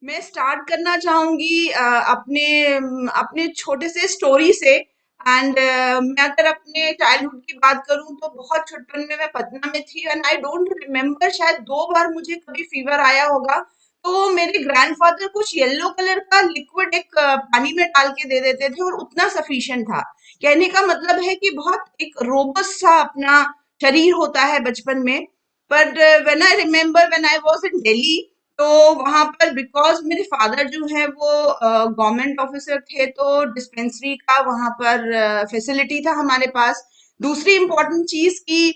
मैं स्टार्ट करना चाहूंगी अपने अपने छोटे से स्टोरी से। एंड मैं अगर अपने चाइल्डहुड की बात करूं तो बहुत छुटपन में मैं पटना में थी एंड आई डोंट रिमेम्बर, शायद 2 बार मुझे कभी फीवर आया होगा। तो मेरे ग्रैंडफादर कुछ येलो कलर का लिक्विड एक पानी में डाल के दे देते थे और उतना सफिशिएंट था। कहने का मतलब है कि बहुत एक रोबस्ट सा अपना शरीर होता है बचपन में। But when I remember when I was in Delhi, तो वहां पर बिकॉज मेरे फादर जो है वो गवर्नमेंट ऑफिसर थे, तो डिस्पेंसरी का वहां पर फैसिलिटी था हमारे पास। दूसरी इम्पोर्टेंट चीज की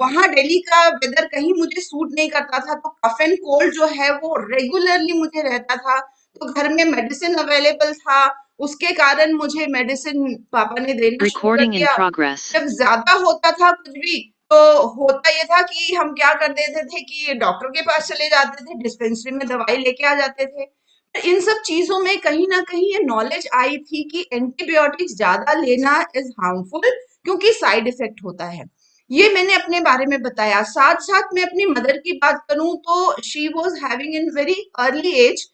वहां दिल्ली का वेदर कहीं मुझे सूट नहीं करता था, तो कफ एंड कोल्ड जो है वो रेगुलरली मुझे रहता था। तो घर में मेडिसिन अवेलेबल था, उसके कारण मुझे मेडिसिन पापा ने देना शुरू कर Recording in दिया। progress. जब ज्यादा होता था कुछ भी, तो होता ये था कि हम क्या कर देते थे कि डॉक्टर के पास चले जाते थे, डिस्पेंसरी में दवाई लेके आ जाते थे। तो इन सब चीजों में कहीं ना कहीं ये नॉलेज आई थी कि एंटीबायोटिक्स ज्यादा लेना इज हार्मफुल, क्योंकि साइड इफेक्ट होता है। ये मैंने अपने बारे में बताया। साथ साथ मैं अपनी मदर की बात करूं तो she was having in very early age,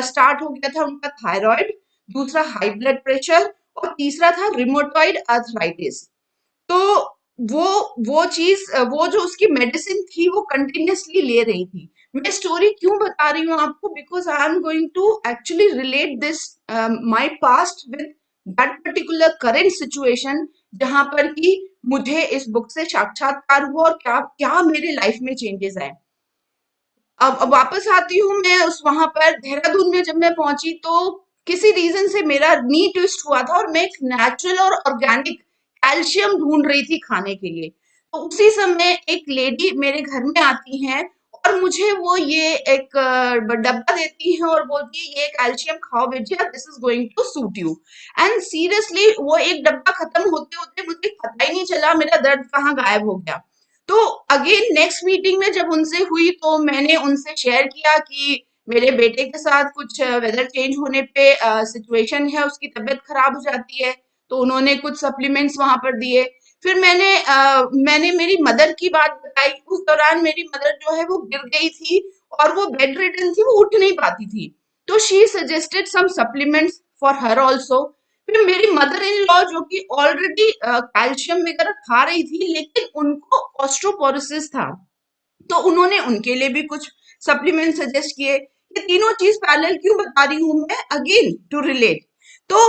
start हो गया था उनका थायराइड, दूसरा हाई ब्लड प्रेशर, और तीसरा था रिमोटॉइड आर्थराइटिस। तो वो वो चीज, वो जो उसकी मेडिसिन थी वो कंटिन्यूअसली ले रही थी। मैं स्टोरी क्यों बता रही हूँ आपको, because I am going to actually relate this my past with that particular current situation, जहां पर कि मुझे इस बुक से साक्षात्कार हुआ और क्या क्या मेरे लाइफ में चेंजेस आए। अब वापस आती हूँ मैं उस वहां पर देहरादून में जब मैं पहुंची, तो किसी रीजन से मेरा नी ट्विस्ट हुआ था और मैं एक नेचुरल और ऑर्गेनिक कैल्शियम ढूंढ रही थी खाने के लिए। तो उसी समय एक लेडी मेरे घर में आती हैं और मुझे वो ये एक डब्बा देती हैं और बोलती है ये कैल्शियम खाओ Vijaya, this is going to suit you. And seriously वो एक डब्बा खत्म होते होते मुझे पता ही नहीं चला मेरा दर्द कहाँ गायब हो गया। तो अगेन नेक्स्ट मीटिंग में जब उनसे हुई तो मैंने उनसे शेयर किया कि मेरे बेटे के साथ कुछ वेदर चेंज होने पे सिचुएशन है, उसकी तबीयत खराब हो जाती है। तो उन्होंने कुछ सप्लीमेंट्स वहां पर दिए। फिर मैंने मेरी मदर की बात बताई। उस दौरान मेरी मदर जो है वो गिर गई थी और वो बेड रिडन थी, वो उठ नहीं पाती थी। तो she suggested some supplements for her also. फिर मेरी मदर इन लॉ जो कि ऑलरेडी कैल्शियम वगैरह खा रही थी, लेकिन उनको ऑस्ट्रोपोरोसिस था, तो उन्होंने उनके लिए भी कुछ सप्लीमेंट सजेस्ट किए। ये तीनों चीज पैरेलल क्यों बता रही हूं मैं, अगेन टू रिलेट। तो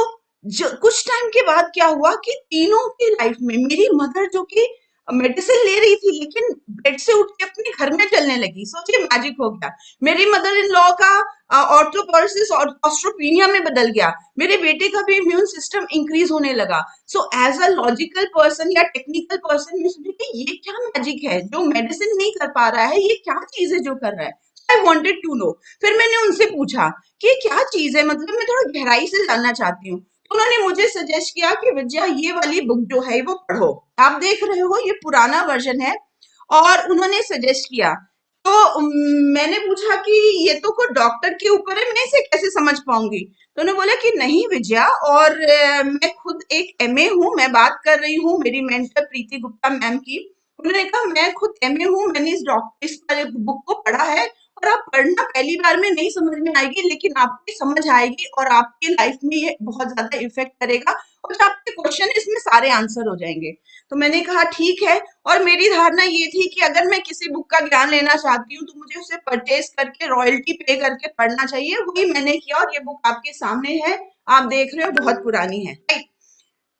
कुछ टाइम के बाद क्या हुआ कि तीनों की लाइफ में मेरी मदर जो कि मेडिसिन ले रही थी लेकिन बेड से उठ के अपने घर में चलने लगी। सोचिए मैजिक हो गया। मेरी मदर इन लॉ का ऑर्थोपोरोसिस और ऑस्ट्रोपीनिया में बदल गया। मेरे बेटे का भी इम्यून सिस्टम इंक्रीज होने लगा। So as a logical person या टेक्निकल पर्सन मैं सोची कि ये क्या मैजिक है, जो मेडिसिन नहीं कर पा रहा है ये क्या चीज है जो कर रहा है। I wanted to know. फिर मैंने उनसे पूछा कि ये क्या चीज है, मतलब मैं थोड़ा गहराई से जानना चाहती हूँ। तो उन्होंने मुझे सजेस्ट किया कि विजया ये वाली बुक जो है वो पढ़ो। आप देख रहे हो ये पुराना वर्जन है। और उन्होंने सजेस्ट किया। तो मैंने पूछा कि ये तो कोई डॉक्टर के ऊपर है, मैं इसे कैसे समझ पाऊंगी। तो उन्होंने बोला कि नहीं विजया, और मैं खुद एक एमए हूँ, मैं बात कर रही हूँ मेरी मेंटर प्रीति गुप्ता मैम की। उन्होंने कहा मैं खुद एमए हूँ, मैंने इस बुक को पढ़ा है, और आप पढ़ना, पहली बार में नहीं समझ में आएगी लेकिन आपकी समझ आएगी और आपकी लाइफ में ये बहुत ज्यादा इफेक्ट करेगा, और जो आपके क्वेश्चन इसमें सारे आंसर हो जाएंगे। तो मैंने कहा ठीक है। और मेरी धारणा ये थी कि अगर मैं किसी बुक का ज्ञान लेना चाहती हूँ तो मुझे उसे परचेज करके रॉयल्टी पे करके पढ़ना चाहिए। वही मैंने किया और ये बुक आपके सामने है, आप देख रहे हो बहुत पुरानी है, राइट।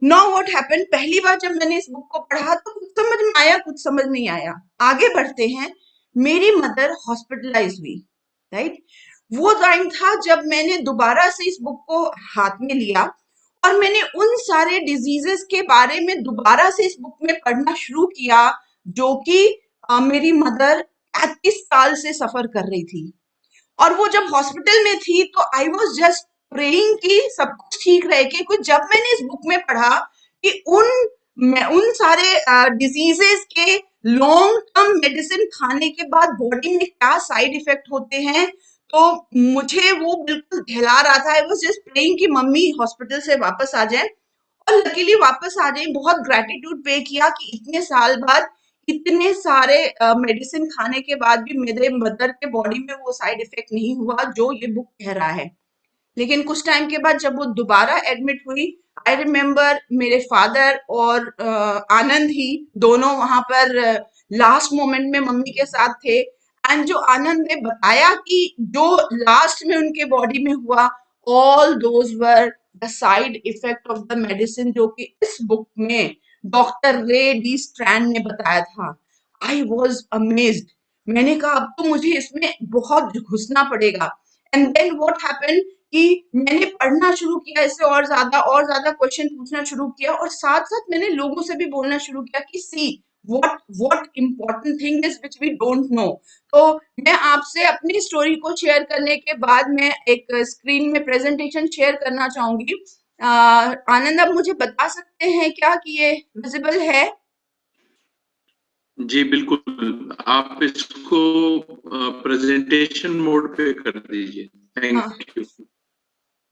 नाउ व्हाट हैपेंड, पहली बार जब मैंने इस बुक को पढ़ा तो कुछ समझ में आया, कुछ समझ नहीं आया। आगे बढ़ते हैं। मेरी मदर हॉस्पिटलाइज हुई, राइट। वो टाइम था जब मैंने दोबारा से इस बुक को हाथ में लिया और मैंने उन सारे डिजीजेस के बारे में दोबारा से इस बुक में पढ़ना शुरू किया, जो कि मेरी मदर 35 साल से सफर कर रही थी। और वो जब हॉस्पिटल में थी तो आई वॉज जस्ट प्रेइंग कि सब कुछ ठीक रहे। कि कुछ जब मैंने इस बुक में पढ़ा कि उन सारे डिजीजेस के लॉन्ग टर्म मेडिसिन खाने के बाद बॉडी में क्या साइड इफेक्ट होते हैं, तो मुझे वो बिल्कुल हिला रहा था। आई वॉज जस्ट प्रेइंग कि मम्मी हॉस्पिटल से वापस आ जाए, और लकीली वापस आ गई। बहुत ग्रेटिट्यूड पे किया कि इतने साल बाद इतने सारे मेडिसिन खाने के बाद भी मेरे मदर के बॉडी में वो साइड इफेक्ट नहीं हुआ जो ये बुक कह रहा है। लेकिन कुछ टाइम के बाद जब वो दोबारा एडमिट हुई, आई रिमेम्बर मेरे फादर और आनंद ही दोनों वहां पर लास्ट मोमेंट में मम्मी के साथ थे। एंड जो आनंद ने बताया कि जो लास्ट में उनके बॉडी में हुआ, all those were the side effect of the medicine, जो कि इस बुक में डॉक्टर रे डी स्ट्रैंड ने बताया था। I was amazed. मैंने कहा अब तो मुझे इसमें बहुत घुसना पड़ेगा। एंड देन व्हाट हैपेंड कि मैंने पढ़ना शुरू किया, इससे और ज्यादा क्वेश्चन पूछना शुरू किया, और साथ साथ मैंने लोगों से भी बोलना शुरू किया कि see what important thing is which we don't know. तो मैं आपसे अपनी स्टोरी को शेयर करने के बाद मैं एक स्क्रीन में प्रेजेंटेशन शेयर करना चाहूंगी। आनंद, आप मुझे बता सकते हैं क्या कि ये विजिबल है? जी बिल्कुल, आप इसको प्रेजेंटेशन मोड पे कर दीजिए। हाँ, थैंक यू।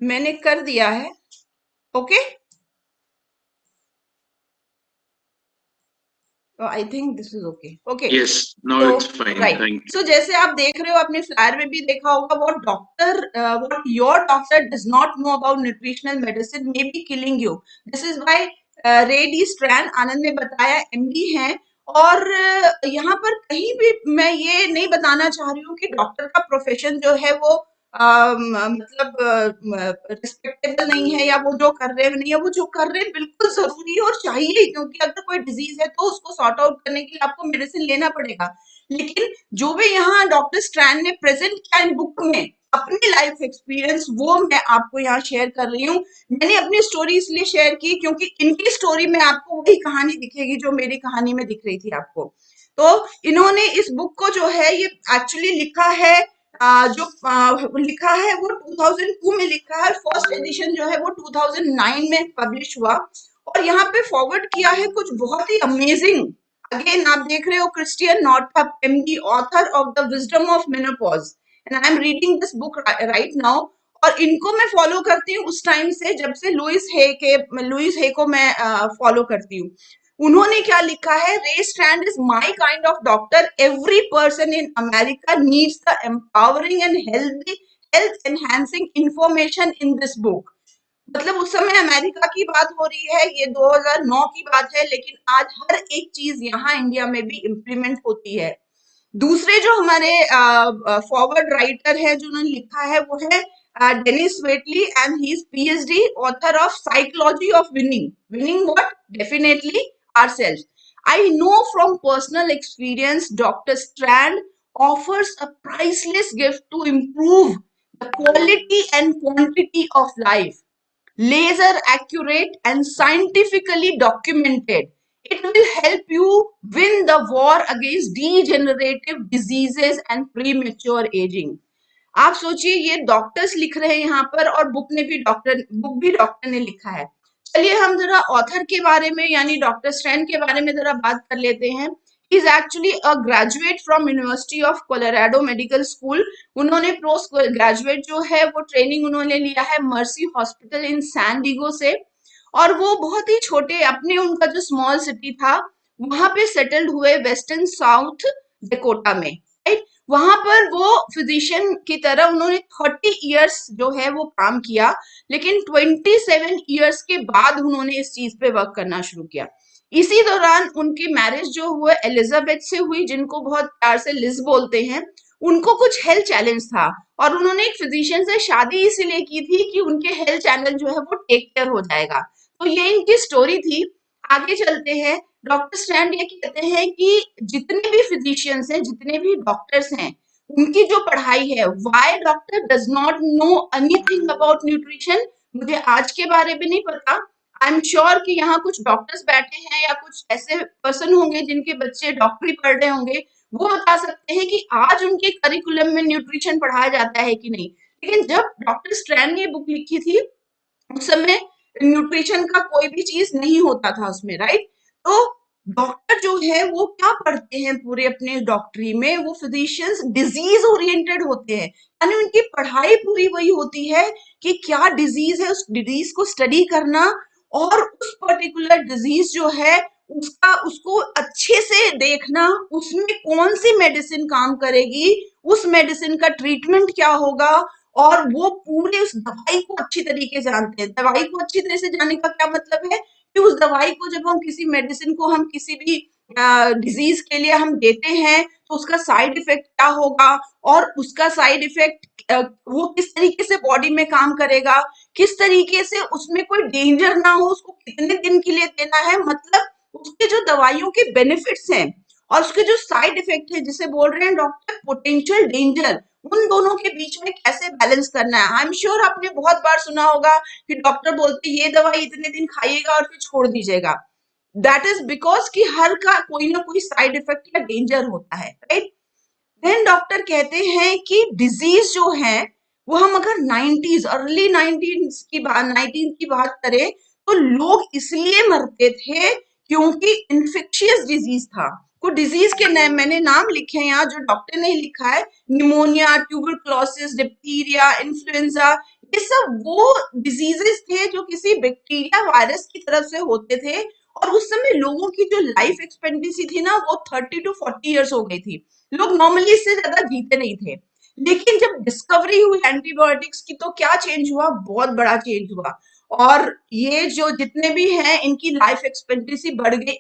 मैंने कर दिया है। Okay, I think this is okay. Okay, yes, now तो it's fine, right, thank so you. जैसे आप देख रहे हो, आपने फ्लायर में भी देखा होगा, what your doctor does not know about nutritional medicine may be killing you. This is why रे डी स्ट्रैंड, आनंद ने बताया, एमडी हैं। और यहाँ पर कहीं भी मैं ये नहीं बताना चाह रही हूँ कि डॉक्टर का प्रोफेशन जो है वो मतलब रिस्पेक्टेबल नहीं है, या वो जो कर रहे हैं नहीं है। वो जो कर रहे हैं बिल्कुल जरूरी है और चाहिए, क्योंकि अगर कोई डिजीज है तो उसको सॉर्ट आउट करने के लिए आपको मेडिसिन लेना पड़ेगा। लेकिन जो भी यहाँ डॉक्टर स्ट्रैंड ने प्रेजेंट किया इन बुक में अपनी लाइफ एक्सपीरियंस, वो मैं आपको यहाँ शेयर कर रही हूँ। मैंने अपनी स्टोरी इसलिए शेयर की क्योंकि इनकी स्टोरी में आपको वही कहानी दिखेगी जो मेरी कहानी में दिख रही थी आपको। तो इन्होंने इस बुक को जो है ये एक्चुअली लिखा है, लिखा है वो 2002 में लिखा है। फर्स्ट एडिशन जो है वो 2009 में पब्लिश हुआ। और यहाँ पे फॉरवर्ड किया है कुछ बहुत ही अमेजिंग। अगेन आप देख रहे हो, Christian Northup, MD, author of the wisdom of menopause, and I am reading this book right now. और इनको मैं फॉलो करती हूँ उस टाइम से, जब से लुइस हे को मैं फॉलो करती हूँ। उन्होंने क्या लिखा है, रे strand is my kind of doctor, every person in America needs the empowering and health enhancing information in this book. मतलब उस समय अमेरिका की बात हो रही है, ये 2009 की बात है, लेकिन आज हर एक चीज यहाँ इंडिया में भी इम्प्लीमेंट होती है। दूसरे जो हमारे फॉरवर्ड राइटर है जिन्होंने लिखा है वो है Denis Waitley, and he is PhD author of psychology of winning. Winning what? Definitely ourselves. I know from personal experience Dr. Strand offers a priceless gift to improve the quality and quantity of life. Laser accurate and scientifically documented. It will help you win the war against degenerative diseases and premature aging. आप सोचिए, ये doctors लिख रहे हैं यहाँ पर, और book भी डॉक्टर ने लिखा है। चलिए हम जरा ऑथर के बारे में, यानी डॉक्टर स्ट्रैंड के बारे में जरा बात कर लेते हैं। He is actually a graduate from university of Colorado medical school. उन्होंने पोस्ट ग्रेजुएट जो है वो ट्रेनिंग उन्होंने लिया है मर्सी हॉस्पिटल इन सैन डिगो से। और वो बहुत ही छोटे अपने, उनका जो स्मॉल सिटी था वहां पे सेटल्ड हुए, वेस्टर्न साउथ डेकोटा में, राइट। वहां पर वो फिजिशियन की तरह उन्होंने 30 इयर्स जो है वो काम किया। लेकिन 27 इयर्स के बाद उन्होंने इस चीज पे वर्क करना शुरू किया। इसी दौरान उनकी मैरिज जो हुआ एलिजाबेथ से हुई, जिनको बहुत प्यार से लिज बोलते हैं। उनको कुछ हेल्थ चैलेंज था, और उन्होंने एक फिजिशियन से शादी इसीलिए की थी कि उनके हेल्थ चैलेंज जो है वो टेक केयर हो जाएगा। तो ये इनकी स्टोरी थी। आगे चलते हैं। डॉक्टर स्ट्रैंड ये कहते हैं कि जितने भी फिजिशियंस हैं, जितने भी डॉक्टर्स हैं, उनकी जो पढ़ाई है, why doctor does not know anything about nutrition, मुझे आज के बारे में नहीं पता। आई एम श्योर कि यहाँ कुछ डॉक्टर्स बैठे हैं या कुछ ऐसे पर्सन होंगे जिनके बच्चे डॉक्टरी पढ़ रहे होंगे, वो बता सकते हैं कि आज उनके करिकुलम में न्यूट्रिशन पढ़ाया जाता है कि नहीं। लेकिन जब डॉक्टर स्ट्रैंड ने ये बुक लिखी थी, उस समय न्यूट्रिशन का कोई भी चीज नहीं होता था उसमें, राइट। तो डॉक्टर जो है वो क्या पढ़ते हैं पूरे अपने डॉक्टरी में, वो फिजिशियंस डिजीज ओरिएंटेड होते हैं। यानी उनकी पढ़ाई पूरी वही होती है कि क्या डिजीज है, उस डिजीज को स्टडी करना, और उस पर्टिकुलर डिजीज जो है उसको अच्छे से देखना, उसमें कौन सी मेडिसिन काम करेगी, उस मेडिसिन का ट्रीटमेंट क्या होगा, और वो पूरे उस दवाई को अच्छी तरीके से जानते हैं। दवाई को अच्छी तरह से जानने का क्या मतलब है कि उस दवाई को जब हम किसी मेडिसिन को हम किसी भी डिजीज के लिए हम देते हैं तो उसका साइड इफेक्ट क्या होगा, और उसका साइड इफेक्ट वो किस तरीके से बॉडी में काम करेगा, किस तरीके से उसमें कोई डेंजर ना हो, उसको कितने दिन के लिए देना है, मतलब उसके जो दवाइयों के बेनिफिट्स हैं और उसके जो साइड इफेक्ट है, जिसे बोल रहे हैं डॉक्टर पोटेंशियल डेंजर, उन दोनों के बीच में कैसे बैलेंस करना है। आई एम श्योर आपने बहुत बार सुना होगा कि डॉक्टर बोलते हैं ये दवाई इतने दिन खाइएगा और फिर छोड़ दीजिएगा। दैट इज बिकॉज कि हर का कोई ना कोई साइड इफेक्ट या डेंजर होता है, राइट। देन डॉक्टर कहते हैं कि डिजीज जो है वो हम अगर 90s अर्ली 90s की बात 19 की बात करें तो लोग इसलिए मरते थे क्योंकि इन्फेक्शियस डिजीज था। कुछ डिजीज के नाम मैंने नाम लिखे हैं यहाँ, जो डॉक्टर ने लिखा है, निमोनिया, ट्यूबरक्लोसिस, डिप्थीरिया, इन्फ्लुएंजा, ये सब वो डिजीजेस थे जो किसी बैक्टीरिया वायरस की तरफ से होते थे। और उस समय लोगों की जो लाइफ एक्सपेक्टेंसी थी ना वो 30 to 40 years हो गई थी। लोग नॉर्मली इससे ज्यादा जीते नहीं थे। लेकिन जब डिस्कवरी हुई एंटीबायोटिक्स की तो क्या चेंज हुआ, बहुत बड़ा चेंज हुआ। और ये जो जितने भी हैं इनकी लाइफ एक्सपेक्टेंसी बढ़ गई,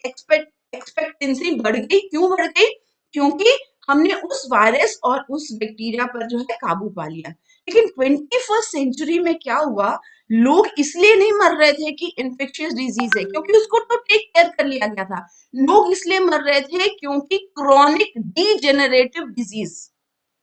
एक्सपेक्टेंसी बढ़ गई। क्यों बढ़ गई? क्योंकि हमने उस वायरस और उस बैक्टीरिया पर जो है काबू पा लिया। लेकिन 21st सेंचुरी में क्या हुआ, लोग इसलिए नहीं मर रहे थे कि इन्फेक्शियस डिजीज है क्योंकि उसको तो टेक केयर कर लिया गया था। लोग इसलिए मर रहे थे क्योंकि क्रॉनिक डीजेनरेटिव डिजीज,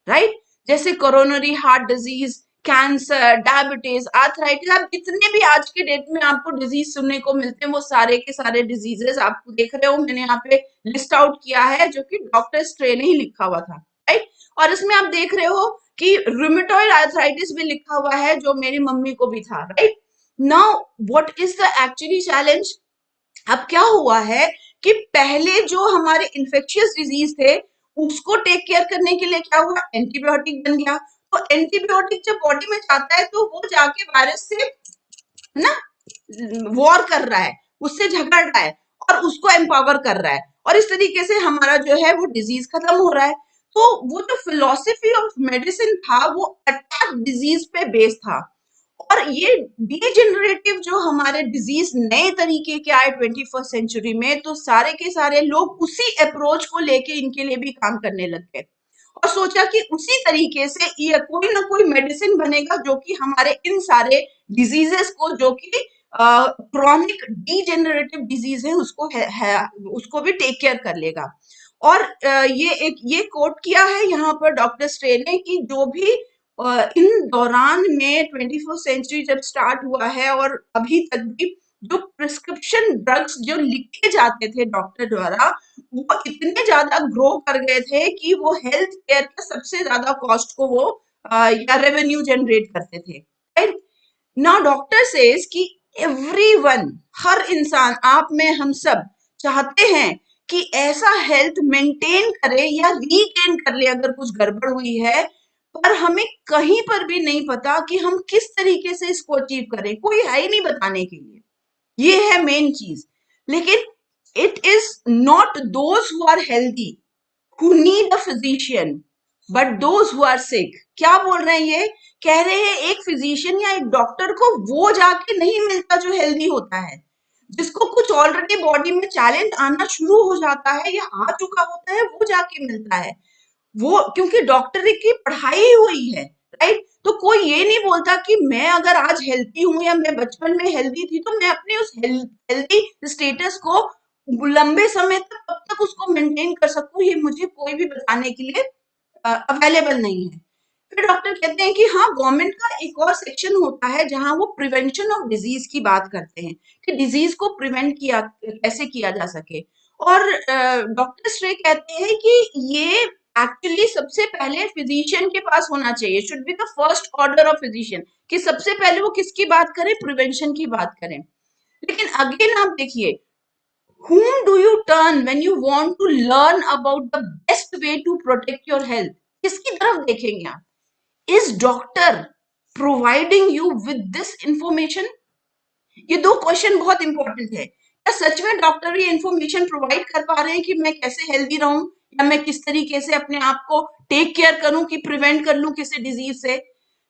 राइट, जैसे coronary heart disease, cancer, diabetes, arthritis, आप जितने भी आज के डेट में आपको डिजीज सुनने को मिलते हैं वो सारे के सारे डिजीजेस आपको देख रहे हो, मैंने यहाँ पे लिस्ट आउट किया है जो कि डॉक्टर स्ट्रे ने ही लिखा हुआ था, राइट। और इसमें आप देख रहे हो कि रूमेटॉइड आर्थराइटिस भी लिखा हुआ है जो मेरी मम्मी को भी था, right. Now what is the actually challenge? अब क्या हुआ है कि पहले जो हमारे इन्फेक्शियस डिजीज थे उसको टेक केयर करने के लिए क्या हुआ, एंटीबायोटिक बन गया। तो एंटीबायोटिक जब बॉडी में जाता है तो वो जाके वायरस से ना वॉर कर रहा है, उससे झगड़ रहा है और उसको एम्पावर कर रहा है, और इस तरीके से हमारा जो है वो डिजीज खत्म हो रहा है। तो वो जो फिलोसफी ऑफ मेडिसिन था वो अटैक डिजीज पे बेस्ड था। और ये डीजेनरेटिव जो हमारे डिजीज नए तरीके के आए 21st सेंचुरी में, तो सारे के सारे लोग उसी अप्रोच को लेके इनके लिए भी काम करने लग गए और सोचा कि उसी तरीके से ये कोई ना कोई मेडिसिन बनेगा जो कि हमारे इन सारे डिजीजेस को, जो कि क्रॉनिक डीजेनरेटिव डिजीज है, उसको भी टेक केयर कर लेगा। और ये कोट किया है यहाँ पर डॉक्टर स्ट्रे ने कि जो भी इन दौरान में 21st सेंचुरी जब स्टार्ट हुआ है और अभी तक भी जो प्रिस्क्रिप्शन ड्रग्स जो लिखे जाते थे डॉक्टर द्वारा वो इतने ज्यादा ग्रो कर गए थे कि वो हेल्थ केयर का सबसे ज्यादा कॉस्ट को वो या रेवेन्यू जनरेट करते थे, राइट। नाउ डॉक्टर सेज कि एवरीवन, हर इंसान, आप में हम सब चाहते हैं कि ऐसा हेल्थ मेंटेन करे या रीगेन कर ले अगर कुछ गड़बड़ हुई है, पर हमें कहीं पर भी नहीं पता कि हम किस तरीके से इसको अचीव करें, कोई है ही नहीं बताने के लिए। ये है मेन चीज। लेकिन it is not those who are healthy who need a physician but those who are sick। क्या बोल रहे हैं ये? कह रहे हैं एक फिजिशियन या एक डॉक्टर को वो जाके नहीं मिलता जो हेल्दी होता है, जिसको कुछ ऑलरेडी बॉडी में चैलेंज आना शुरू हो जाता है या आ चुका होता है वो जाके मिलता है। वो क्योंकि डॉक्टरी की पढ़ाई हुई है, राइट। तो कोई ये नहीं बोलता कि मैं अगर आज हेल्थी हूं या मैं बचपन में हेल्दी थी तो मैं अपने उस हेल्थी स्टेटस को लंबे समय तक कब तक उसको मेंटेन कर सकूं, ये मुझे कोई भी बताने के लिए अवेलेबल नहीं है। फिर डॉक्टर कहते हैं कि हाँ, गवर्नमेंट का एक और सेक्शन होता है जहां वो प्रिवेंशन ऑफ डिजीज की बात करते हैं कि डिजीज को प्रिवेंट किया कैसे किया जा सके। और डॉक्टर स्ट्रे कहते हैं कि ये एक्चुअली सबसे पहले फिजिशियन के पास होना चाहिए, should be the first order of physician, कि सबसे पहले वो किसकी बात करें, प्रिवेंशन की बात करें। लेकिन अगेन आप देखिए, whom do you turn when you want to learn about the best way to protect your health? किसकी तरफ देखेंगे आप? Is doctor providing you with this information? ये दो क्वेश्चन बहुत इंपॉर्टेंट है क्या सच में डॉक्टर ये इंफॉर्मेशन प्रोवाइड कर पा रहे हैं कि मैं कैसे हेल्दी रहूं, या मैं किस तरीके से अपने आप को टेक केयर करूं कि प्रिवेंट कर लूं किसी डिजीज से।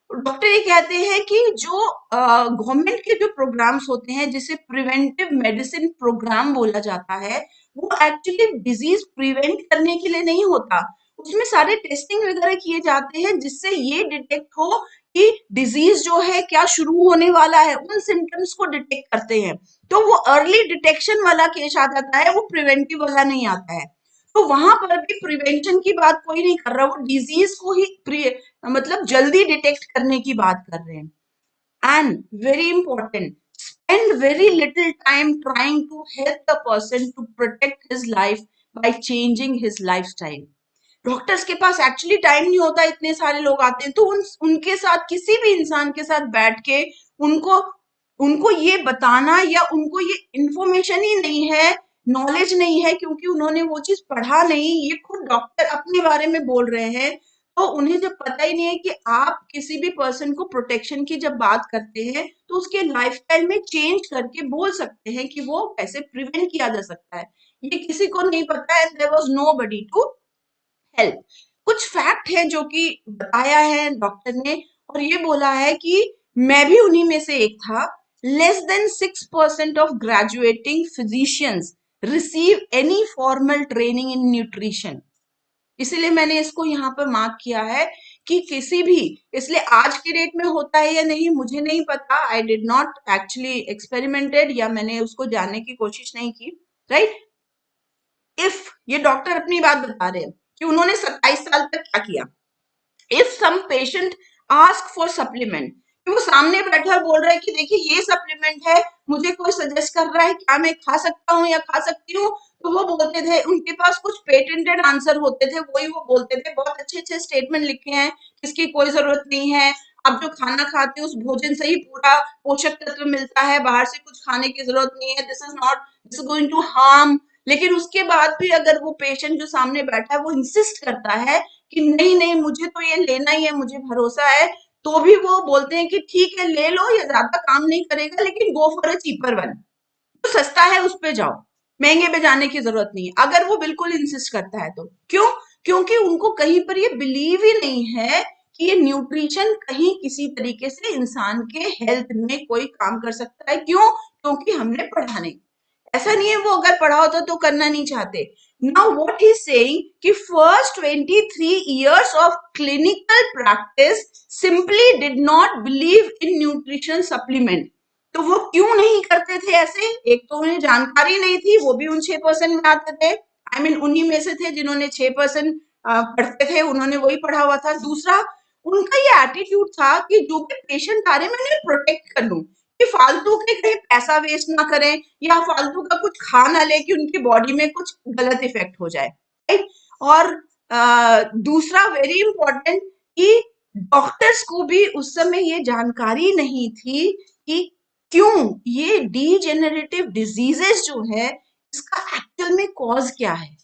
डॉक्टर ये कहते हैं कि जो गवर्नमेंट के जो प्रोग्राम्स होते हैं जिसे प्रिवेंटिव मेडिसिन प्रोग्राम बोला जाता है, वो एक्चुअली डिजीज प्रिवेंट करने के लिए नहीं होता। उसमें सारे टेस्टिंग वगैरह किए जाते हैं जिससे ये डिटेक्ट हो कि डिजीज जो है क्या शुरू होने वाला है, उन सिम्टम्स को डिटेक्ट करते हैं। तो वो अर्ली डिटेक्शन वाला केस आ जाता है, वो प्रिवेंटिव वाला नहीं आता है। तो वहां पर भी प्रिवेंशन की बात कोई नहीं कर रहा, वो डिजीज को ही मतलब जल्दी डिटेक्ट करने की बात कर रहे हैं। And very important, spend very little time trying to help the person to protect his life by changing his lifestyle। Doctors के पास एक्चुअली टाइम नहीं होता, इतने सारे लोग आते हैं, तो उनके साथ किसी भी इंसान के साथ बैठ के उनको उनको ये बताना या उनको ये इंफॉर्मेशन ही नहीं है, नॉलेज नहीं है, क्योंकि उन्होंने वो चीज पढ़ा नहीं। ये खुद डॉक्टर अपने बारे में बोल रहे हैं, तो उन्हें जब पता ही नहीं है कि आप किसी भी पर्सन को प्रोटेक्शन की जब बात करते हैं तो उसके लाइफस्टाइल में चेंज करके बोल सकते हैं कि वो कैसे प्रिवेंट किया जा सकता है, ये किसी को नहीं पता है। There was nobody to help. कुछ फैक्ट है जो कि बताया है डॉक्टर ने, और ये बोला है कि मैं भी उन्हीं में से एक था। Less than 6% of graduating physicians receive any formal training in nutrition. इसीलिए मैंने इसको यहाँ पर मार्क किया है कि किसी भी, इसलिए आज के डेट में होता है या नहीं मुझे नहीं पता, I did not actually experimented, या मैंने उसको जानने की कोशिश नहीं की, राइट। इफ ये डॉक्टर अपनी बात बता रहे हैं कि उन्होंने 27 साल तक क्या किया। If some patient ask for supplement, वो सामने बैठा बोल रहा है कि देखिए ये सप्लीमेंट है, मुझे कोई सजेस्ट कर रहा है क्या मैं खा सकता हूँ या खा सकती हूँ, तो वो बोलते थे, उनके पास कुछ पेटेंटेड आंसर होते थे, वही वो बोलते थे, बहुत अच्छे अच्छे स्टेटमेंट लिखे हैं, इसकी कोई जरूरत नहीं है, आप जो खाना खाते हो उस भोजन से ही पूरा पोषक तत्व मिलता है, बाहर से कुछ खाने की जरूरत नहीं है, this is not, this is going to harm. लेकिन उसके बाद भी अगर वो पेशेंट जो सामने बैठा है वो इंसिस्ट करता है कि नहीं नहीं मुझे तो ये लेना ही है, मुझे भरोसा है, तो भी वो बोलते हैं कि ठीक है ले लो, ये ज्यादा काम नहीं करेगा, लेकिन go for a cheaper one, तो सस्ता है उस पे जाओ, महंगे पे जाने की जरूरत नहीं है। अगर वो बिल्कुल इंसिस्ट करता है तो क्यों? क्योंकि उनको कहीं पर ये बिलीव ही नहीं है कि ये न्यूट्रिशन कहीं किसी तरीके से इंसान के हेल्थ में कोई काम कर सकता है। क्यों? क्योंकि हमने पढ़ा नहीं। ऐसा नहीं है वो अगर पढ़ा होता तो करना नहीं चाहते। Now what he is saying कि first 23 years of clinical practice simply did not believe in nutrition supplement. तो वो क्यों नहीं करते थे ऐसे? एक तो उन्हें जानकारी नहीं थी, वो भी उन 6% में आते थे, आई मीन उन्हीं में से थे जिन्होंने 6% पढ़ते थे, उन्होंने वही पढ़ा हुआ था। दूसरा, उनका ये एटीट्यूड था कि जो भी पेशेंट आ रहे हैं मैं उन्हें प्रोटेक्ट कर लूं, कि फालतू के कहीं पैसा वेस्ट ना करें या फालतू का कुछ खा ना ले कि उनकी बॉडी में कुछ गलत इफेक्ट हो जाए, राइट। और दूसरा वेरी इंपॉर्टेंट कि डॉक्टर्स को भी उस समय ये जानकारी नहीं थी कि क्यों ये डीजेनरेटिव डिजीजेस जो है इसका एक्चुअल में कॉज क्या है,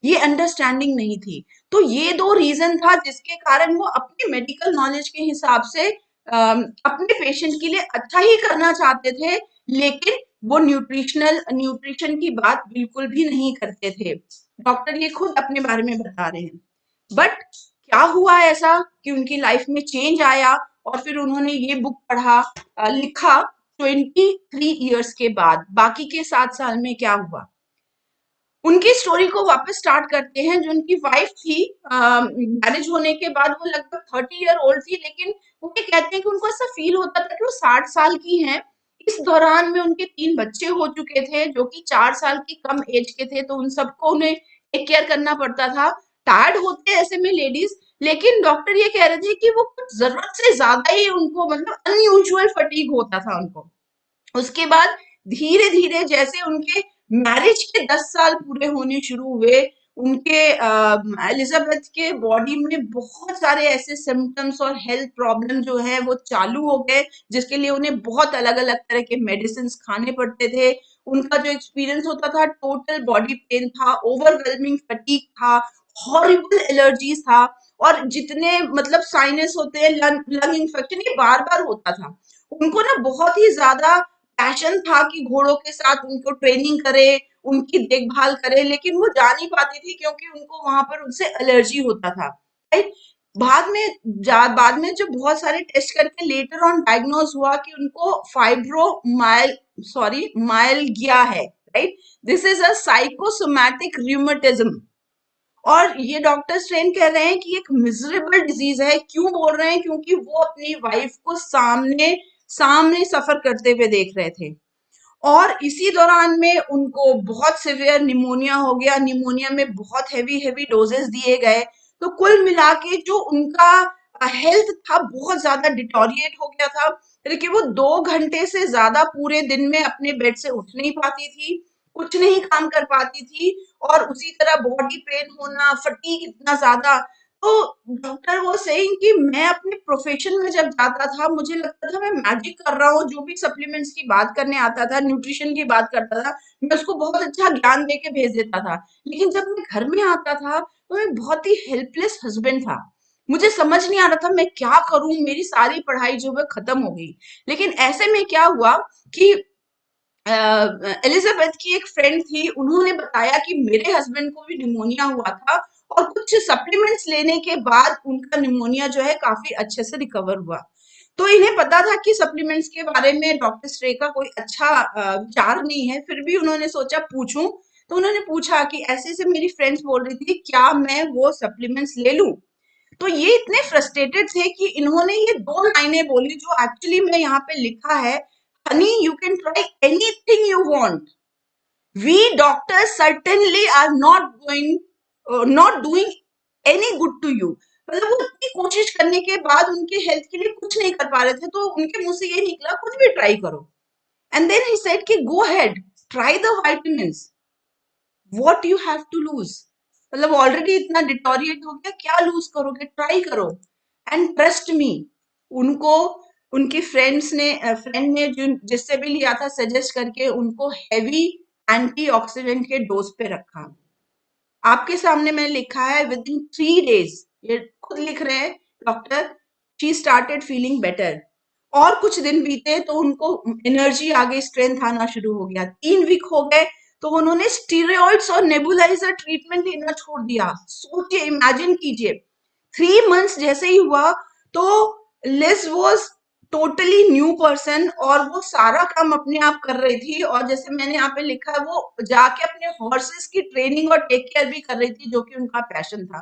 ये अंडरस्टैंडिंग नहीं थी। तो ये दो रीजन था जिसके कारण वो अपने मेडिकल नॉलेज के हिसाब से अपने पेशेंट के लिए अच्छा ही करना चाहते थे, लेकिन वो न्यूट्रिशन की बात बिल्कुल भी नहीं करते थे। डॉक्टर ये खुद अपने बारे में बता रहे हैं। बट क्या हुआ ऐसा कि उनकी लाइफ में चेंज आया और फिर उन्होंने ये बुक पढ़ा, लिखा 23 years के बाद। बाकी के 7 साल में क्या हुआ, उनकी स्टोरी को वापस स्टार्ट करते हैं। जो उनकी वाइफ थी, मैरिज होने के बाद वो लगभग 30 year old थी, लेकिन वो ये कहते हैं कि उनको ऐसा फील होता था कि वो 60 साल की हैं। इस दौरान में उनके 3 बच्चे हो चुके थे जो कि 4 साल की कम एज के थे, तो उन सबको उन्हें टेक केयर करना पड़ता था। टायर्ड होते हैं ऐसे में लेडीज, लेकिन डॉक्टर ये कह रहे थे कि वो कुछ जरूरत से ज्यादा ही उनको मतलब अनयूजुअल फटीग होता था उनको। उसके बाद धीरे धीरे जैसे उनके मैरिज के 10 साल पूरे होने शुरू हुए, उनके एलिजाबेथ के बॉडी में बहुत सारे ऐसे सिम्टम्स और हेल्थ प्रॉब्लम जो है वो चालू हो गए, जिसके लिए उन्हें बहुत अलग अलग तरह के मेडिसिन खाने पड़ते थे। उनका जो एक्सपीरियंस होता था, टोटल बॉडी पेन था, ओवरवेलमिंग फटीग था, हॉरिबल एलर्जीज था, और जितने मतलब साइनस होते हैं, लंग इन्फेक्शन, ये बार बार होता था। उनको ना बहुत ही ज्यादा पैशन था कि घोड़ों के साथ उनको ट्रेनिंग करे, उनकी देखभाल करे, लेकिन वो जा नहीं पाती थी क्योंकि उनको वहां पर उनसे एलर्जी होता था, राइट। बाद में जब बहुत सारे टेस्ट करके लेटर ऑन डायग्नोज हुआ कि उनको फाइब्रोमाइल सॉरी माइल्गिया है, right. This is a psychosomatic rheumatism. और ये डॉक्टर स्ट्रेन कह रहे हैं कि एक मिजरेबल डिजीज है। क्यों बोल रहे हैं? क्योंकि वो अपनी वाइफ को सामने सामने सफर करते हुए देख रहे थे। और इसी दौरान में उनको बहुत सिवियर निमोनिया हो गया। निमोनिया में बहुत हेवी हेवी डोजेस दिए गए। तो कुल मिला के जो उनका हेल्थ था बहुत ज्यादा डिटोरिएट हो गया था। देखिए वो 2 घंटे से ज्यादा पूरे दिन में अपने बेड से उठ नहीं पाती थी, कुछ नहीं काम कर पाती थी। और उसी तरह बॉडी पेन होना, फटीग इतना ज्यादा। तो डॉक्टर वो सेइंग कि मैं अपने प्रोफेशन में जब जाता था मुझे लगता था मैं मैजिक कर रहा हूँ। जो भी सप्लीमेंट्स की बात करने आता था, न्यूट्रिशन की बात करता था, मैं उसको बहुत अच्छा ज्ञान दे के भेज देता था। लेकिन जब मैं घर में आता था तो मैं बहुत ही हेल्पलेस हस्बैंड था। मुझे समझ नहीं आ रहा था मैं क्या करूं। मेरी सारी पढ़ाई जो है खत्म हो गई। लेकिन ऐसे में क्या हुआ कि एलिजाबेथ की एक फ्रेंड थी, उन्होंने बताया कि मेरे हस्बैंड को भी निमोनिया हुआ था और कुछ सप्लीमेंट्स लेने के बाद उनका निमोनिया जो है काफी अच्छे से रिकवर हुआ। तो इन्हें पता था कि सप्लीमेंट्स के बारे में डॉक्टर स्ट्रे का कोई अच्छा विचार नहीं है, फिर भी उन्होंने सोचा पूछूं। तो उन्होंने पूछा कि ऐसे ऐसे मेरी फ्रेंड्स बोल रही थी, क्या मैं वो सप्लीमेंट्स ले लूं? तो ये इतने फ्रस्ट्रेटेड थे कि इन्होंने ये 2 लाइनें बोली जो एक्चुअली में यहाँ पे लिखा है, honey you can try anything you want, we doctors certainly are not doing any good to you. मतलब वो इतनी कोशिश करने के बाद उनके हेल्थ के लिए कुछ नहीं कर पा रहे थे, तो उनके मुंह से ये निकला कुछ भी ट्राई करो। एंड देन ही सेड कि go head, try the vitamins, what you have to lose. मतलब ऑलरेडी इतना डिटोरिएट हो गया, क्या लूज करोगे, ट्राई करो। एंड ट्रस्ट मी, उनको उनकी फ्रेंड ने जो जिससे भी लिया था सजेस्ट करके उनको हेवी एंटीऑक्सीडेंट के डोज पे रखा। आपके सामने मैंने लिखा है विद इन 3 डेज, ये खुद लिख रहे हैं doctor, she started feeling better. और कुछ दिन बीते तो उनको एनर्जी आ गई, स्ट्रेंथ आना शुरू हो गया। 3 वीक हो गए तो उन्होंने स्टीरॉइड्स और नेबुलाइजर ट्रीटमेंट लेना छोड़ दिया। सोचिए, इमेजिन कीजिए, 3 मंथ्स जैसे ही हुआ तो Liz was totally new person और वो सारा काम अपने आप कर रही थी। और जैसे मैंने यहाँ पे लिखा है, वो जाके अपने हॉर्सेस की ट्रेनिंग और टेक केयर भी कर रही थी, जो कि उनका पैशन था।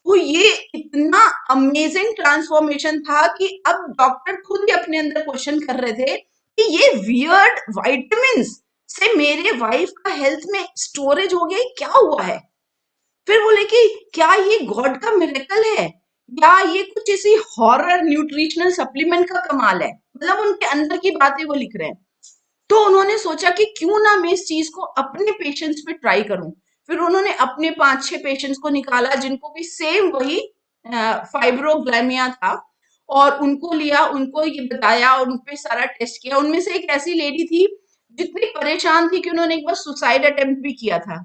तो ये इतना अमेजिंग ट्रांसफॉर्मेशन था कि अब डॉक्टर खुद ही अपने अंदर क्वेश्चन कर रहे थे कि ये वियर्ड वाइटामिन से मेरे वाइफ का हेल्थ में स्टोरेज हो गया, क्या हुआ है? फिर बोले कि क्या ये गॉड का मिरेकल है या ये कुछ ऐसी हॉरर न्यूट्रिशनल सप्लीमेंट का कमाल है। मतलब उनके अंदर की बातें वो लिख रहे हैं। तो उन्होंने सोचा कि क्यों ना मैं इस चीज को अपने पेशेंट्स पे ट्राई करूं। फिर उन्होंने अपने 5-6 पेशेंट्स को निकाला जिनको भी सेम वही फाइब्रोग्लाइमिया था, और उनको लिया, उनको ये बताया और उन पे सारा टेस्ट किया। उनमें से एक ऐसी लेडी थी जितनी परेशान थी कि उन्होंने एक बार सुसाइड अटेम्प्ट भी किया था।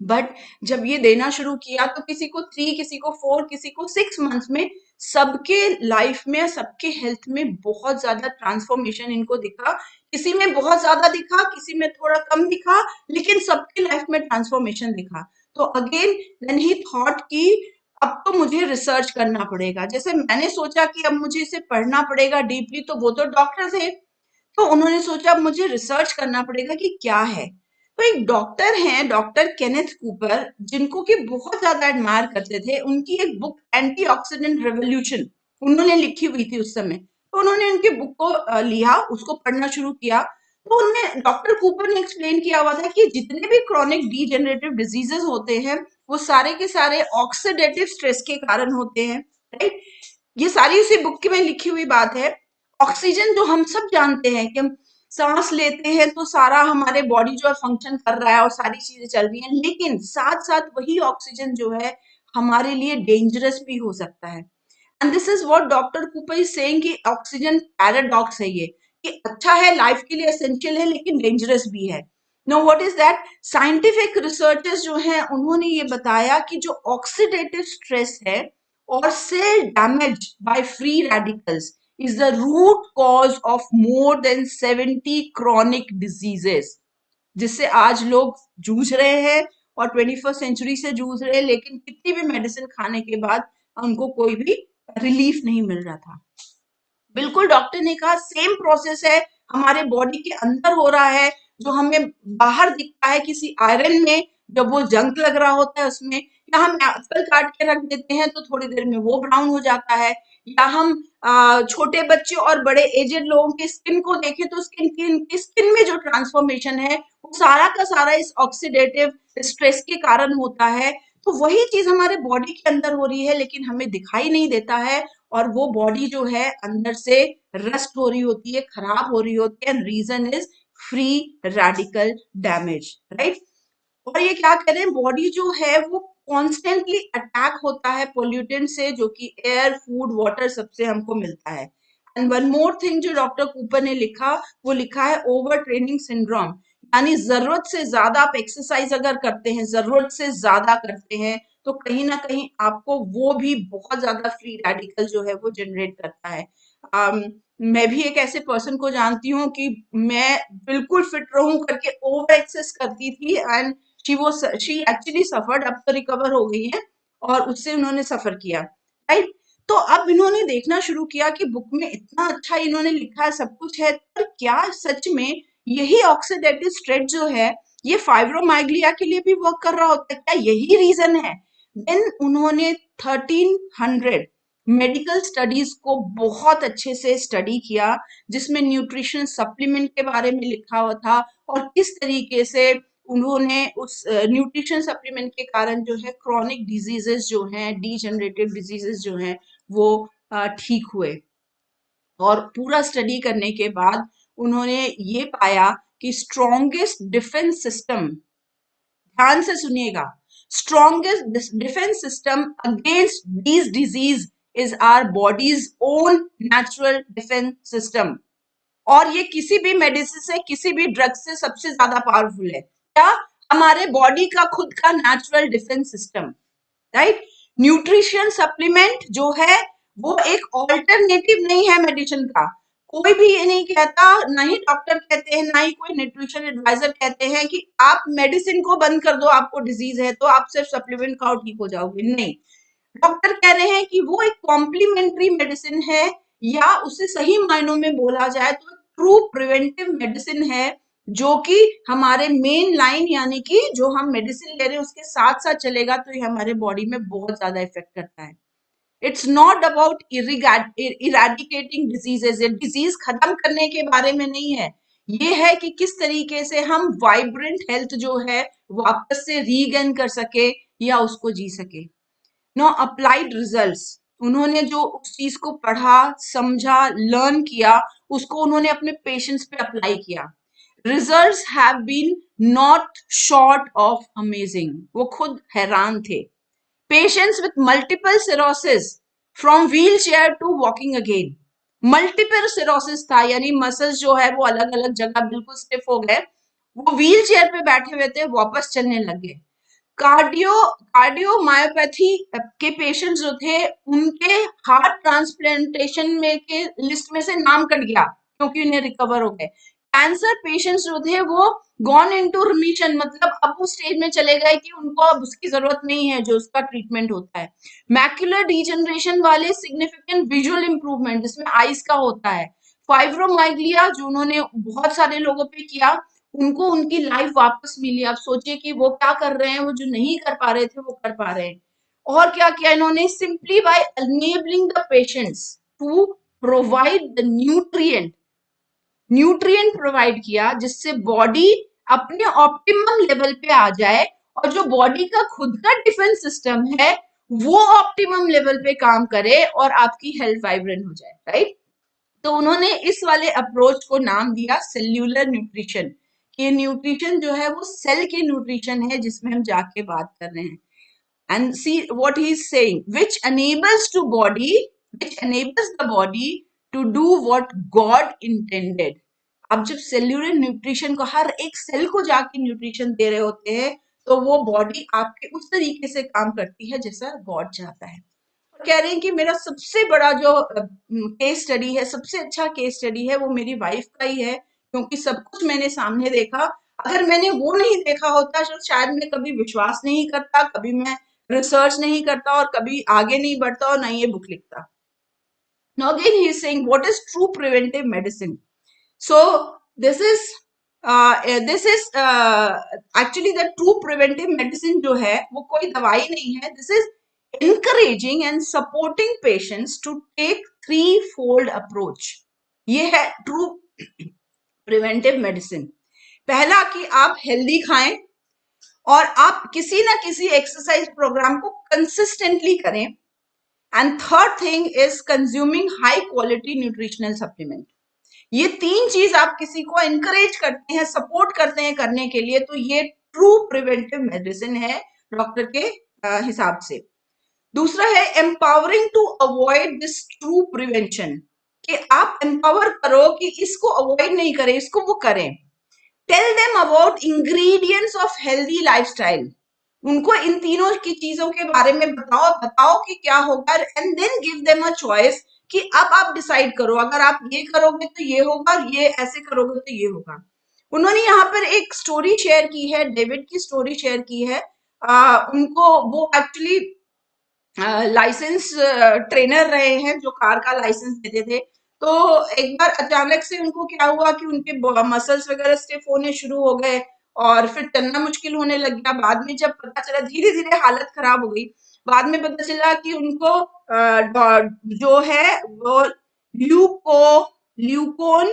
बट जब ये देना शुरू किया तो किसी को 3, किसी को 4, किसी को 6 मंथ्स में सबके लाइफ में, सबके हेल्थ में बहुत ज्यादा ट्रांसफॉर्मेशन इनको दिखा। किसी में बहुत ज्यादा दिखा, किसी में थोड़ा कम दिखा, लेकिन सबके लाइफ में ट्रांसफॉर्मेशन दिखा। तो अगेन देन ही थॉट कि अब तो मुझे रिसर्च करना पड़ेगा। जैसे मैंने सोचा कि अब मुझे इसे पढ़ना पड़ेगा डीपली, तो वो तो डॉक्टर थे, तो उन्होंने सोचा अब मुझे रिसर्च करना पड़ेगा कि क्या है। तो एक डॉक्टर हैं, डॉक्टर केनेथ कूपर, जिनको कि बहुत ज्यादा एडमायर करते थे। उनकी एक बुक एंटीऑक्सीडेंट रेवोल्यूशन उन्होंने लिखी हुई थी उस समय। तो उन्होंने उनकी बुक को लिया, उसको पढ़ना शुरू किया। तो उनमें डॉक्टर कूपर ने एक्सप्लेन किया हुआ था कि जितने भी क्रॉनिक डीजेनरेटिव डिजीजेस होते हैं वो सारे के सारे ऑक्सीडेटिव स्ट्रेस के कारण होते हैं, राइट। ये सारी उसी बुक की में लिखी हुई बात है। ऑक्सीजन जो हम सब जानते हैं कि हम सांस लेते हैं तो सारा हमारे बॉडी जो है फंक्शन कर रहा है और सारी चीजें चल रही हैं, लेकिन साथ साथ वही ऑक्सीजन जो है हमारे लिए डेंजरस भी हो सकता है। And this is what doctor Cooper is saying कि ऑक्सीजन पैराडॉक्स है ये, कि अच्छा है, लाइफ के लिए एसेंशियल है, लेकिन डेंजरस भी है। Know what is that? Scientific researchers जो हैं उन्होंने ये बताया कि जो ऑक्सीडेटिव स्ट्रेस है और cell damage by free radicals, is the root cause of more than 70 chronic diseases, जिससे आज लोग जूझ रहे हैं और 21st सेंचुरी से जूझ रहे हैं, लेकिन कितनी भी मेडिसिन खाने के बाद उनको कोई भी रिलीफ नहीं मिल रहा था। बिल्कुल डॉक्टर ने कहा सेम प्रोसेस है, हमारे बॉडी के अंदर हो रहा है, जो हमें बाहर दिखता है किसी आयरन में, जब वो जंग लग रहा होता है उसमें, या हम एप्पल काट के रख देते हैं तो थोड़ी देर में वो ब्राउन हो जाता है, या हम छोटे बच्चे और बड़े एजेड लोगों के स्किन को देखें तो स्किन में जो ट्रांसफॉर्मेशन है वो सारा का सारा इस ऑक्सीडेटिव स्ट्रेस के कारण होता है। तो वही चीज हमारे बॉडी के अंदर हो रही है, लेकिन हमें दिखाई नहीं देता है, और वो बॉडी जो है अंदर से रस्ट हो रही होती है, खराब हो रही होती है, reason is free radical damage, right. और ये क्या कह रहे हैं, बॉडी जो है वो कॉन्स्टेंटली अटैक होता है पोल्यूटेंट से, जो कि एयर, फूड, वाटर सबसे हमको मिलता है। एंड वन मोर थिंग जो डॉक्टर कूपर ने लिखा, वो लिखा है ओवर ट्रेनिंग सिंड्रोम, यानी जरूरत से ज्यादा आप एक्सरसाइज अगर करते हैं, जरूरत से ज्यादा करते हैं, तो कहीं ना कहीं आपको वो भी बहुत ज्यादा फ्री रेडिकल जो है वो जनरेट करता है। मैं भी एक ऐसे पर्सन को जानती हूँ कि मैं बिल्कुल फिट रहूं करके ओवर एक्सेस करती थी, एंड शी एक्चुअली सफर्ड, अब तो रिकवर हो गई है, और उससे उन्होंने सफर किया, राइट। तो अब इन्होंने देखना शुरू किया कि बुक में इतना अच्छा इन्होंने लिखा है, सब कुछ है, पर क्या सच में यही ऑक्सीडेटिव स्ट्रेस जो है ये फाइब्रोमाइग्लिया के लिए भी वर्क कर रहा होता है, क्या यही रीजन है? देन उन्होंने 1300 मेडिकल स्टडीज को बहुत अच्छे से स्टडी किया, जिसमें न्यूट्रिशन सप्लीमेंट के बारे में लिखा हुआ था, और किस तरीके से उन्होंने उस न्यूट्रिशन सप्लीमेंट के कारण जो है क्रॉनिक डिजीजेस जो हैं, डीजनरेटिव डिजीजेस जो हैं, वो ठीक हुए। और पूरा स्टडी करने के बाद उन्होंने ये पाया कि स्ट्रॉन्गेस्ट डिफेंस सिस्टम, ध्यान से सुनिएगा, strongest defence system against these disease is our body's own natural defence system. और ये किसी भी मेडिसिन से, किसी भी ड्रग से सबसे ज्यादा पावरफुल है। क्या? हमारे बॉडी का खुद का natural defence system, right. Nutrition supplement जो है वो एक ऑल्टरनेटिव नहीं है मेडिसिन का। कोई भी ये नहीं कहता, ना ही डॉक्टर कहते हैं, ना ही कोई न्यूट्रिशन एडवाइजर कहते हैं कि आप मेडिसिन को बंद कर दो, आपको डिजीज है तो आप सिर्फ सप्लीमेंट खाओ ठीक हो जाओगे, नहीं। डॉक्टर कह रहे हैं कि वो एक कॉम्प्लीमेंट्री मेडिसिन है, या उसे सही मायनों में बोला जाए तो ट्रू प्रिवेंटिव मेडिसिन है, जो कि हमारे मेन लाइन, यानी कि जो हम मेडिसिन ले रहे हैं उसके साथ साथ चलेगा तो ये हमारे बॉडी में बहुत ज्यादा इफेक्ट करता है। It's not about eradicating diseases, ये डिजीज खत्म करने के बारे में नहीं है, ये है कि किस तरीके से हम वाइब्रेंट हेल्थ जो है वापस से रीगेन कर सके या उसको जी सके। नो अप्लाइड रिजल्ट्स, उन्होंने जो उस चीज को पढ़ा, समझा, लर्न किया, उसको उन्होंने अपने पेशेंट्स पे अप्लाई किया। Results have been not short of amazing, वो खुद हैरान थे। Patients with multiple sclerosis from wheelchair to walking again, multiple sclerosis था, यानी मसल्स जो है वो अलग अलग जगह बिल्कुल स्टिफ हो गए, वो व्हील चेयर पे बैठे हुए थे, वापस चलने लगे। कार्डियोमायोपैथी के पेशेंट्स जो थे उनके हार्ट ट्रांसप्लांटेशन में के लिस्ट में से नाम कट गया क्योंकि उन्हें रिकवर हो गए। कैंसर पेशेंट्स जो थे वो गॉन इनटू रिमिशन, मतलब अब उस स्टेज में चले गए कि उनको अब उसकी जरूरत नहीं है जो उसका ट्रीटमेंट होता है। मैक्युलर डिजनरेशन वाले सिग्निफिकेंट विजुअल इंप्रूवमेंट जिसमें आईज का होता है। फाइब्रोमाइग्लिया जो उन्होंने बहुत सारे लोगों पे किया, उनको उनकी लाइफ वापस मिली। आप सोचिए कि वो क्या कर रहे हैं, वो जो नहीं कर पा रहे थे वो कर पा रहे हैं। और क्या किया इन्होंने, simply by enabling the patients to provide the nutrient provide किया, जिससे बॉडी अपने ऑप्टिमम लेवल पे आ जाए, और जो बॉडी का खुद का डिफेंस सिस्टम है वो ऑप्टिमम लेवल पे काम करे और आपकी हेल्थ वाइब्रेंट हो जाए, राइट। तो उन्होंने इस वाले अप्रोच को नाम दिया सेल्यूलर न्यूट्रिशन। ये न्यूट्रिशन जो है वो सेल की न्यूट्रिशन है, जिसमें हम जाके बात कर रहे हैं। And see what he is saying, which enables the body to do what God intended. अब जब सेल्यूलर न्यूट्रिशन को हर एक सेल को जाके न्यूट्रिशन दे रहे होते हैं, तो वो बॉडी आपके उस तरीके से काम करती है जैसा गॉड चाहता है। कह रहे हैं कि मेरा सबसे बड़ा जो केस स्टडी है, सबसे अच्छा केस स्टडी है, वो मेरी वाइफ का ही है, क्योंकि सब कुछ मैंने सामने देखा। अगर मैंने वो नहीं देखा होता तो शायद मैं कभी विश्वास नहीं करता, कभी मैं रिसर्च नहीं करता और कभी आगे नहीं बढ़ता और ना ये बुक लिखता। Now again he is saying what is true preventive medicine. So this is actually the true preventive medicine जो है वो कोई दवाई नहीं है. This is encouraging and supporting patients to take threefold approach. ये है true preventive medicine. पहला कि आप हेल्दी खाएं और आप किसी ना किसी एक्सरसाइज प्रोग्राम को कंसिस्टेंटली करें. And third thing is consuming high quality nutritional supplement. ये तीन चीज आप किसी को एनकरेज करते हैं, सपोर्ट करते हैं करने के लिए, तो ये ट्रू प्रिवेंटिव मेडिसिन है डॉक्टर के हिसाब से. दूसरा है empowering to avoid this true prevention, कि आप एम्पावर करो कि इसको अवॉइड नहीं करें, इसको वो करें. Tell them about ingredients of healthy lifestyle. उनको इन तीनों की चीजों के बारे में बताओ कि क्या होगा, and then give them a choice कि अब आप डिसाइड करो, अगर आप ये करोगे तो ये होगा, ये ऐसे करोगे तो ये होगा. उन्होंने यहाँ पर एक स्टोरी शेयर की है, डेविड की स्टोरी शेयर की है. उनको वो एक्चुअली लाइसेंस ट्रेनर रहे हैं जो कार का लाइसेंस देते थे. तो एक बार अचानक से उनको क्या हुआ कि उनके मसल्स वगैरह स्टिफ होने शुरू हो गए और फिर चलना मुश्किल होने लग गया. बाद में जब पता चला, धीरे धीरे हालत खराब हो गई. बाद में पता चला कि उनको जो है वो ल्यूकोन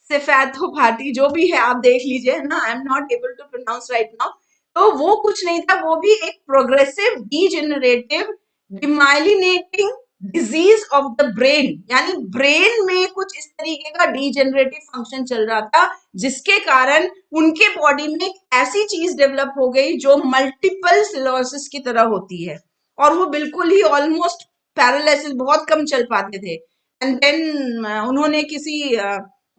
सेफैथोपाथी जो भी है, आप देख लीजिए ना, I am not able to pronounce right now. तो वो कुछ नहीं था, वो भी एक progressive degenerative demyelinating disease of the brain, यानी ब्रेन में कुछ इस तरीके का डीजेनरेटिव फंक्शन चल रहा था जिसके कारण उनके बॉडी में एक ऐसी चीज डेवलप हो गई जो मल्टीपल सिलोसिस की तरह होती है, और वो बिल्कुल ही ऑलमोस्ट पैरालिसिस, बहुत कम चल पाते थे. एंड देन उन्होंने किसी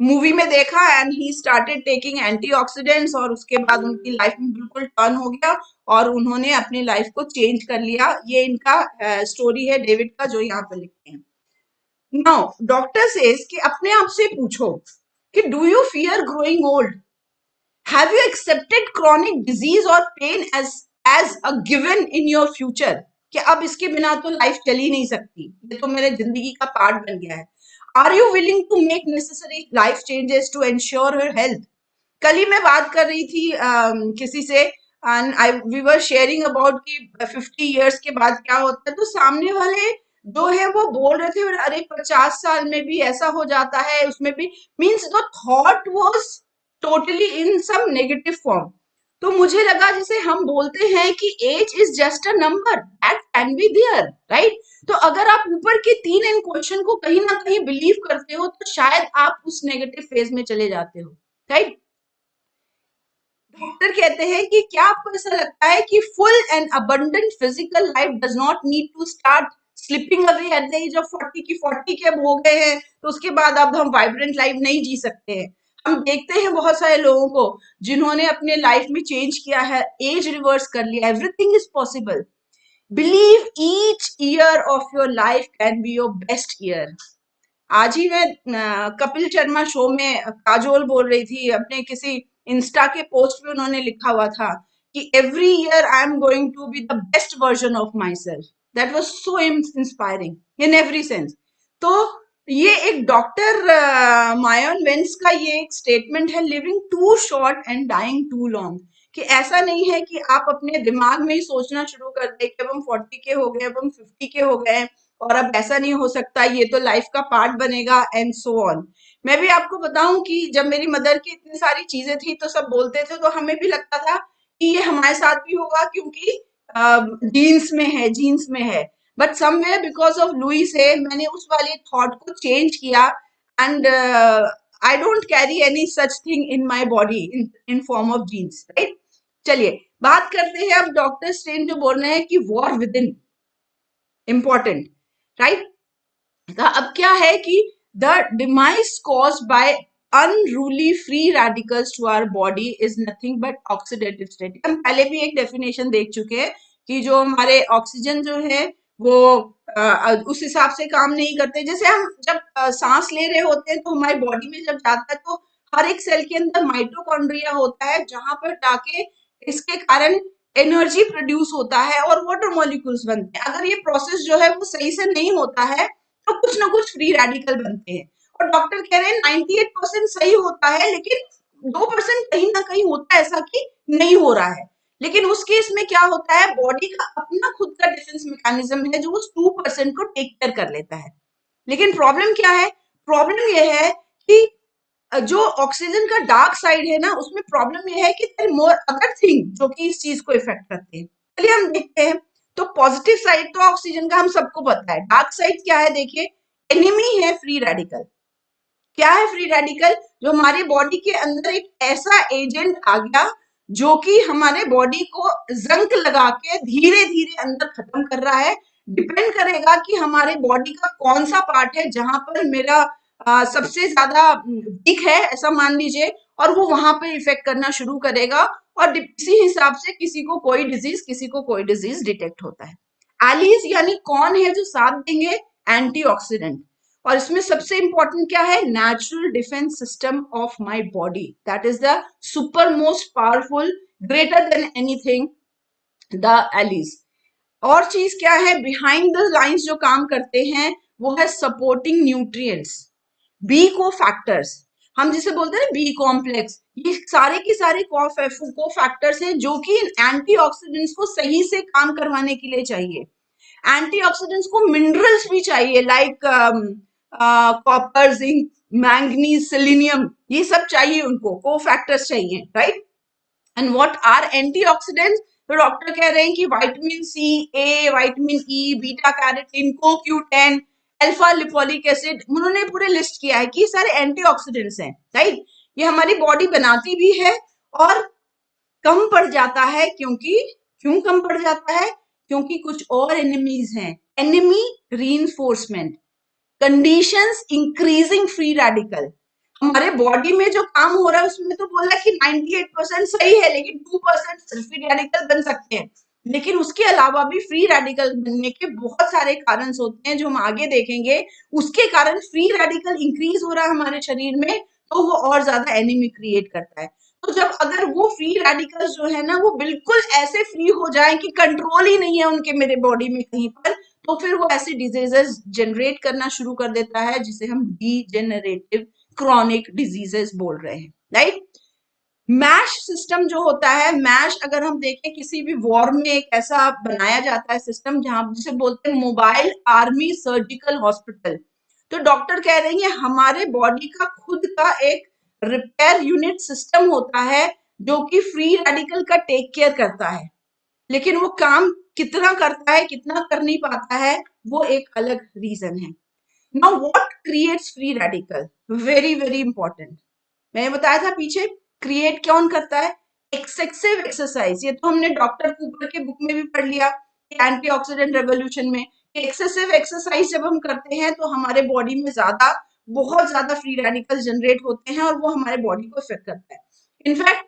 मूवी में देखा and he started taking antioxidants, और उसके बाद उनकी लाइफ में बिल्कुल टर्न हो गया और उन्होंने अपनी लाइफ को चेंज कर लिया. ये इनका स्टोरी है डेविड का, जो यहाँ पे लिखते हैं. नाउ डॉक्टर सेज कि अपने आप से पूछो कि do you fear growing old? Have you accepted chronic disease और pain as a given in your future, कि अब इसके बिना तो लाइफ चल ही नहीं सकती, ये तो मेरे जिंदगी का पार्ट बन गया है. Are you willing to make necessary life changes to ensure your health? कल ही मैं बात कर रही थी किसी से, and I we were sharing about कि 50 इयर्स के बाद क्या होता है. तो सामने वाले जो है वो बोल रहे थे अरे 50 साल में भी ऐसा हो जाता है, उसमें भी, means the thought was totally in some negative form. तो मुझे लगा जैसे हम बोलते हैं कि age is just a number that can be there, right? तो अगर आप ऊपर के तीन इन क्वेश्चन को कहीं ना कहीं बिलीव करते हो तो शायद आप उस नेगेटिव फेज में चले जाते हो, राइट? डॉक्टर कहते हैं कि क्या आपको ऐसा लगता है कि full and abundant physical life does not need to start slipping away at the age of 40, की 40 के अब हो गए हैं तो उसके बाद अब हम वाइब्रेंट लाइफ नहीं जी सकते हैं? हम देखते हैं बहुत सारे लोगों को जिन्होंने अपने लाइफ में चेंज किया है, एज रिवर्स कर लिया. Everything is possible. Believe each year of your life can be your best year. आज ही मैं कपिल शर्मा शो में काजोल बोल रही थी, अपने किसी इंस्टा के पोस्ट में उन्होंने लिखा हुआ था कि every year I am going to be the best version of myself. That was so inspiring in every sense. तो ये एक डॉक्टर मायन वेंस का ये एक स्टेटमेंट है, living too short and dying too long. कि ऐसा नहीं है कि आप अपने दिमाग में ही सोचना शुरू कर दे कि अब हम 40 के हो गए, अब हम 50 के हो गए और अब ऐसा नहीं हो सकता, ये तो लाइफ का पार्ट बनेगा एंड सो ऑन. मैं भी आपको बताऊं कि जब मेरी मदर की इतनी सारी चीजें थी तो सब बोलते थे, तो हमें भी लगता था कि ये हमारे साथ भी होगा क्योंकि जीन्स में है. But somewhere because of Louie से मैंने उस वाले थॉट को चेंज किया and I don't carry any such thing in my body in form of genes, right? चलिए बात करते हैं अब डॉक्टर स्ट्रेन जो बोल रहे हैं कि war within important, right? अब क्या है कि the demise caused by unruly free radicals to our body is nothing but oxidative state. हम पहले भी एक डेफिनेशन देख चुके हैं कि जो हमारे ऑक्सीजन जो है वो उस हिसाब से काम नहीं करते। जैसे हम जब सांस ले रहे होते हैं तो हमारी बॉडी में जब जाता है तो हर एक सेल के अंदर माइटोकॉन्ड्रिया होता है, जहां पर जाके इसके कारण एनर्जी प्रोड्यूस होता है और वाटर मॉलिक्यूल्स बनते हैं। अगर ये प्रोसेस जो है वो सही से नहीं होता है तो कुछ ना कुछ फ्री रेडिकल बनते हैं। और डॉक्टर कह रहे हैं 98% सही होता है, लेकिन 2% कहीं ना कहीं होता है ऐसा कि नहीं हो रहा है। लेकिन उस केस में क्या होता है, बॉडी का अपना खुद का डिफेंस मैकेनिज्म है जो उस 2% को टेक केयर कर लेता है। लेकिन प्रॉब्लम क्या है, प्रॉब्लम यह है कि जो ऑक्सीजन का डार्क साइड है ना, उसमें प्रॉब्लम यह है कि देयर मोर अदर थिंग जो कि इस चीज को इफेक्ट करते हैं। चलिए हम देखते हैं। तो पॉजिटिव साइड तो ऑक्सीजन का हम सबको पता है, डार्क साइड क्या है देखिए, एनिमी है फ्री रेडिकल। क्या है फ्री रेडिकल, जो हमारी बॉडी के अंदर एक ऐसा एजेंट आ गया जो कि हमारे बॉडी को जंक लगा के धीरे धीरे अंदर खत्म कर रहा है। डिपेंड करेगा कि हमारे बॉडी का कौन सा पार्ट है जहां पर मेरा सबसे ज्यादा वीक है ऐसा मान लीजिए, और वो वहां पे इफेक्ट करना शुरू करेगा। और इसी हिसाब से किसी को कोई डिजीज, किसी को कोई डिजीज डिटेक्ट होता है। एलीज यानी कौन है जो साथ देंगे, एंटीऑक्सीडेंट। और इसमें सबसे इंपॉर्टेंट क्या है, natural defence system of my body, that is the super most powerful, greater than anything, the Alice. और चीज क्या है, बिहाइंड द लाइंस जो काम करते हैं वो है सपोर्टिंग न्यूट्रिएंट्स, बी को फैक्टर्स, हम जिसे बोलते हैं बी कॉम्प्लेक्स। ये सारे के सारे को फैक्टर्स हैं जो कि एंटीऑक्सीडेंट्स को सही से काम करवाने के लिए चाहिए। एंटीऑक्सीडेंट्स को मिनरल्स भी चाहिए, like copper, zinc, manganese, selenium, ये सब चाहिए, उनको को फैक्टर्स चाहिए, right. And what are antioxidants, तो डॉक्टर कह रहे हैं कि vitamin C, A, vitamin E, beta carotene, CoQ10, alpha lipolic acid, उन्होंने पूरे लिस्ट किया है कि ये सारे एंटीऑक्सीडेंट्स हैं, राइट। ये हमारी बॉडी बनाती भी है और कम पड़ जाता है, क्योंकि क्यों कम पड़ जाता है, क्योंकि कुछ और एनिमीज हैं। Enemy reinforcement, conditions increasing free radical. हमारे बॉडी में जो काम हो रहा है उसमें तो बोला कि 98% सही है, लेकिन 2% फ्री रेडिकल बन सकते हैं। लेकिन उसके अलावा भी फ्री रेडिकल बनने के बहुत सारे कारण होते हैं जो हम आगे देखेंगे। उसके कारण फ्री रेडिकल इंक्रीज हो रहा है हमारे शरीर में, तो वो और ज्यादा एनीमी क्रिएट करता है। तो जब अगर वो फ्री रेडिकल्स जो है ना वो बिल्कुल ऐसे फ्री हो जाए कि कंट्रोल ही नहीं है उनके मेरे बॉडी में कहीं पर, तो फिर वो ऐसी डिजीजेस जनरेट करना शुरू कर देता है जिसे हम डीजेनरेटिव क्रॉनिक डिजीजेस बोल रहे हैं, राइट। मैश सिस्टम जो होता है, मैश अगर हम देखें किसी भी वॉर में एक ऐसा बनाया जाता है सिस्टम जहां जिसे बोलते हैं मोबाइल आर्मी सर्जिकल हॉस्पिटल। तो डॉक्टर कह रहे हैं हमारे बॉडी का खुद का एक रिपेयर यूनिट सिस्टम होता है जो कि फ्री रेडिकल का टेक केयर करता है। लेकिन वो काम कितना करता है, कितना कर नहीं पाता है, वो एक अलग रीजन है। Now what creates free radical, very very important. मैंने बताया था पीछे, क्रिएट कौन करता है, एक्सेसिव एक्सरसाइज। ये तो हमने डॉक्टर कूपर के बुक में भी पढ़ लिया एंटीऑक्सीडेंट रेवोल्यूशन में। एक्सेसिव एक्सरसाइज जब हम करते हैं तो हमारे बॉडी में ज्यादा, बहुत ज्यादा फ्री रेडिकल जनरेट होते हैं और वो हमारे बॉडी को इफेक्ट करता है। इनफैक्ट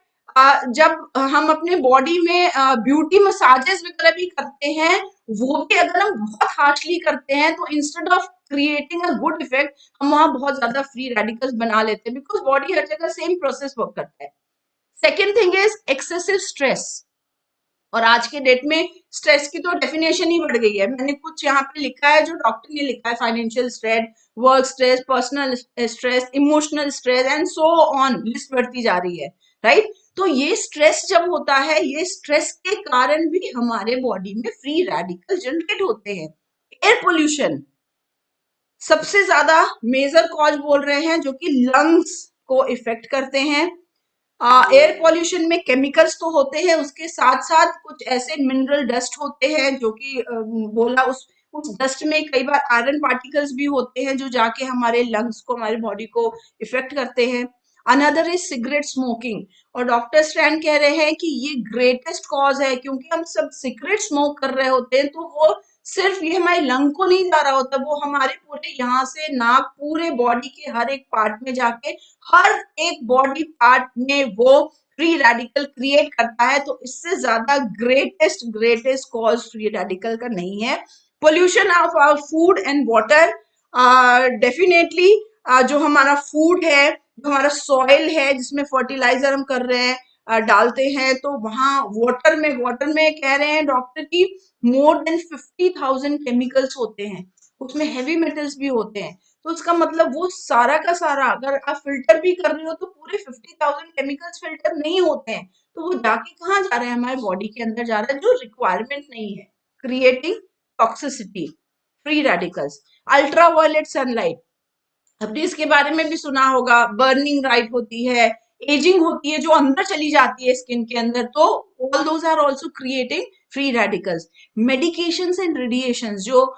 जब हम अपने बॉडी में ब्यूटी मसाजेस वगैरह भी करते हैं, वो भी अगर हम बहुत हार्शली करते हैं तो instead of creating a good effect, हम वहां बहुत ज्यादा फ्री रेडिकल्स बना लेते हैं, बिकॉज बॉडी हर जगह सेम प्रोसेस वर्क करता है। Second thing is excessive stress. और आज के डेट में स्ट्रेस की तो डेफिनेशन ही बढ़ गई है। मैंने कुछ यहाँ पे लिखा है जो डॉक्टर ने लिखा है, financial stress, work stress, personal stress, emotional stress and so on, list बढ़ती जा रही है, राइट। तो ये स्ट्रेस जब होता है, ये स्ट्रेस के कारण भी हमारे बॉडी में फ्री रेडिकल जनरेट होते हैं। एयर पोल्यूशन सबसे ज्यादा मेजर कॉज बोल रहे हैं जो कि लंग्स को इफेक्ट करते हैं। एयर पॉल्यूशन में केमिकल्स तो होते हैं, उसके साथ साथ कुछ ऐसे मिनरल डस्ट होते हैं जो कि बोला उस डस्ट में कई बार आयरन पार्टिकल्स भी होते हैं जो जाके हमारे लंग्स को, हमारे बॉडी को इफेक्ट करते हैं। Another is cigarette smoking. और डॉक्टर स्ट्रैंड कह रहे हैं कि ये ग्रेटेस्ट कॉज है, क्योंकि हम सब सिगरेट स्मोक कर रहे होते हैं तो वो सिर्फ ये हमारे लंग को नहीं जा रहा होता, वो हमारे पूरे यहाँ से नाक, पूरे बॉडी के हर एक पार्ट में जाके हर एक बॉडी पार्ट में वो फ्री रेडिकल क्रिएट करता है। तो इससे ज्यादा greatest greatest cause free radical का नहीं है। Pollution of our food and water, definitely जो हमारा फूड है, जो हमारा सॉइल है जिसमें फर्टिलाइजर हम कर रहे हैं, डालते हैं, तो वहां वाटर में कह रहे हैं डॉक्टर की मोर देन 50,000 केमिकल्स होते हैं, उसमें हैवी मेटल्स भी होते हैं। तो उसका मतलब वो सारा का सारा अगर आप फिल्टर भी कर रहे हो तो पूरे 50,000 केमिकल्स फिल्टर नहीं होते हैं, तो वो जाके कहाँ जा रहे हैं, हमारे बॉडी के अंदर जा रहा है, जो रिक्वायरमेंट नहीं है, creating toxicity, free radicals. Ultraviolet sunlight, आपने इसके बारे में भी सुना होगा, बर्निंग राइट होती है, एजिंग होती है जो अंदर चली जाती है स्किन के अंदर, तो all those are also creating free radicals. Medications and radiations, जो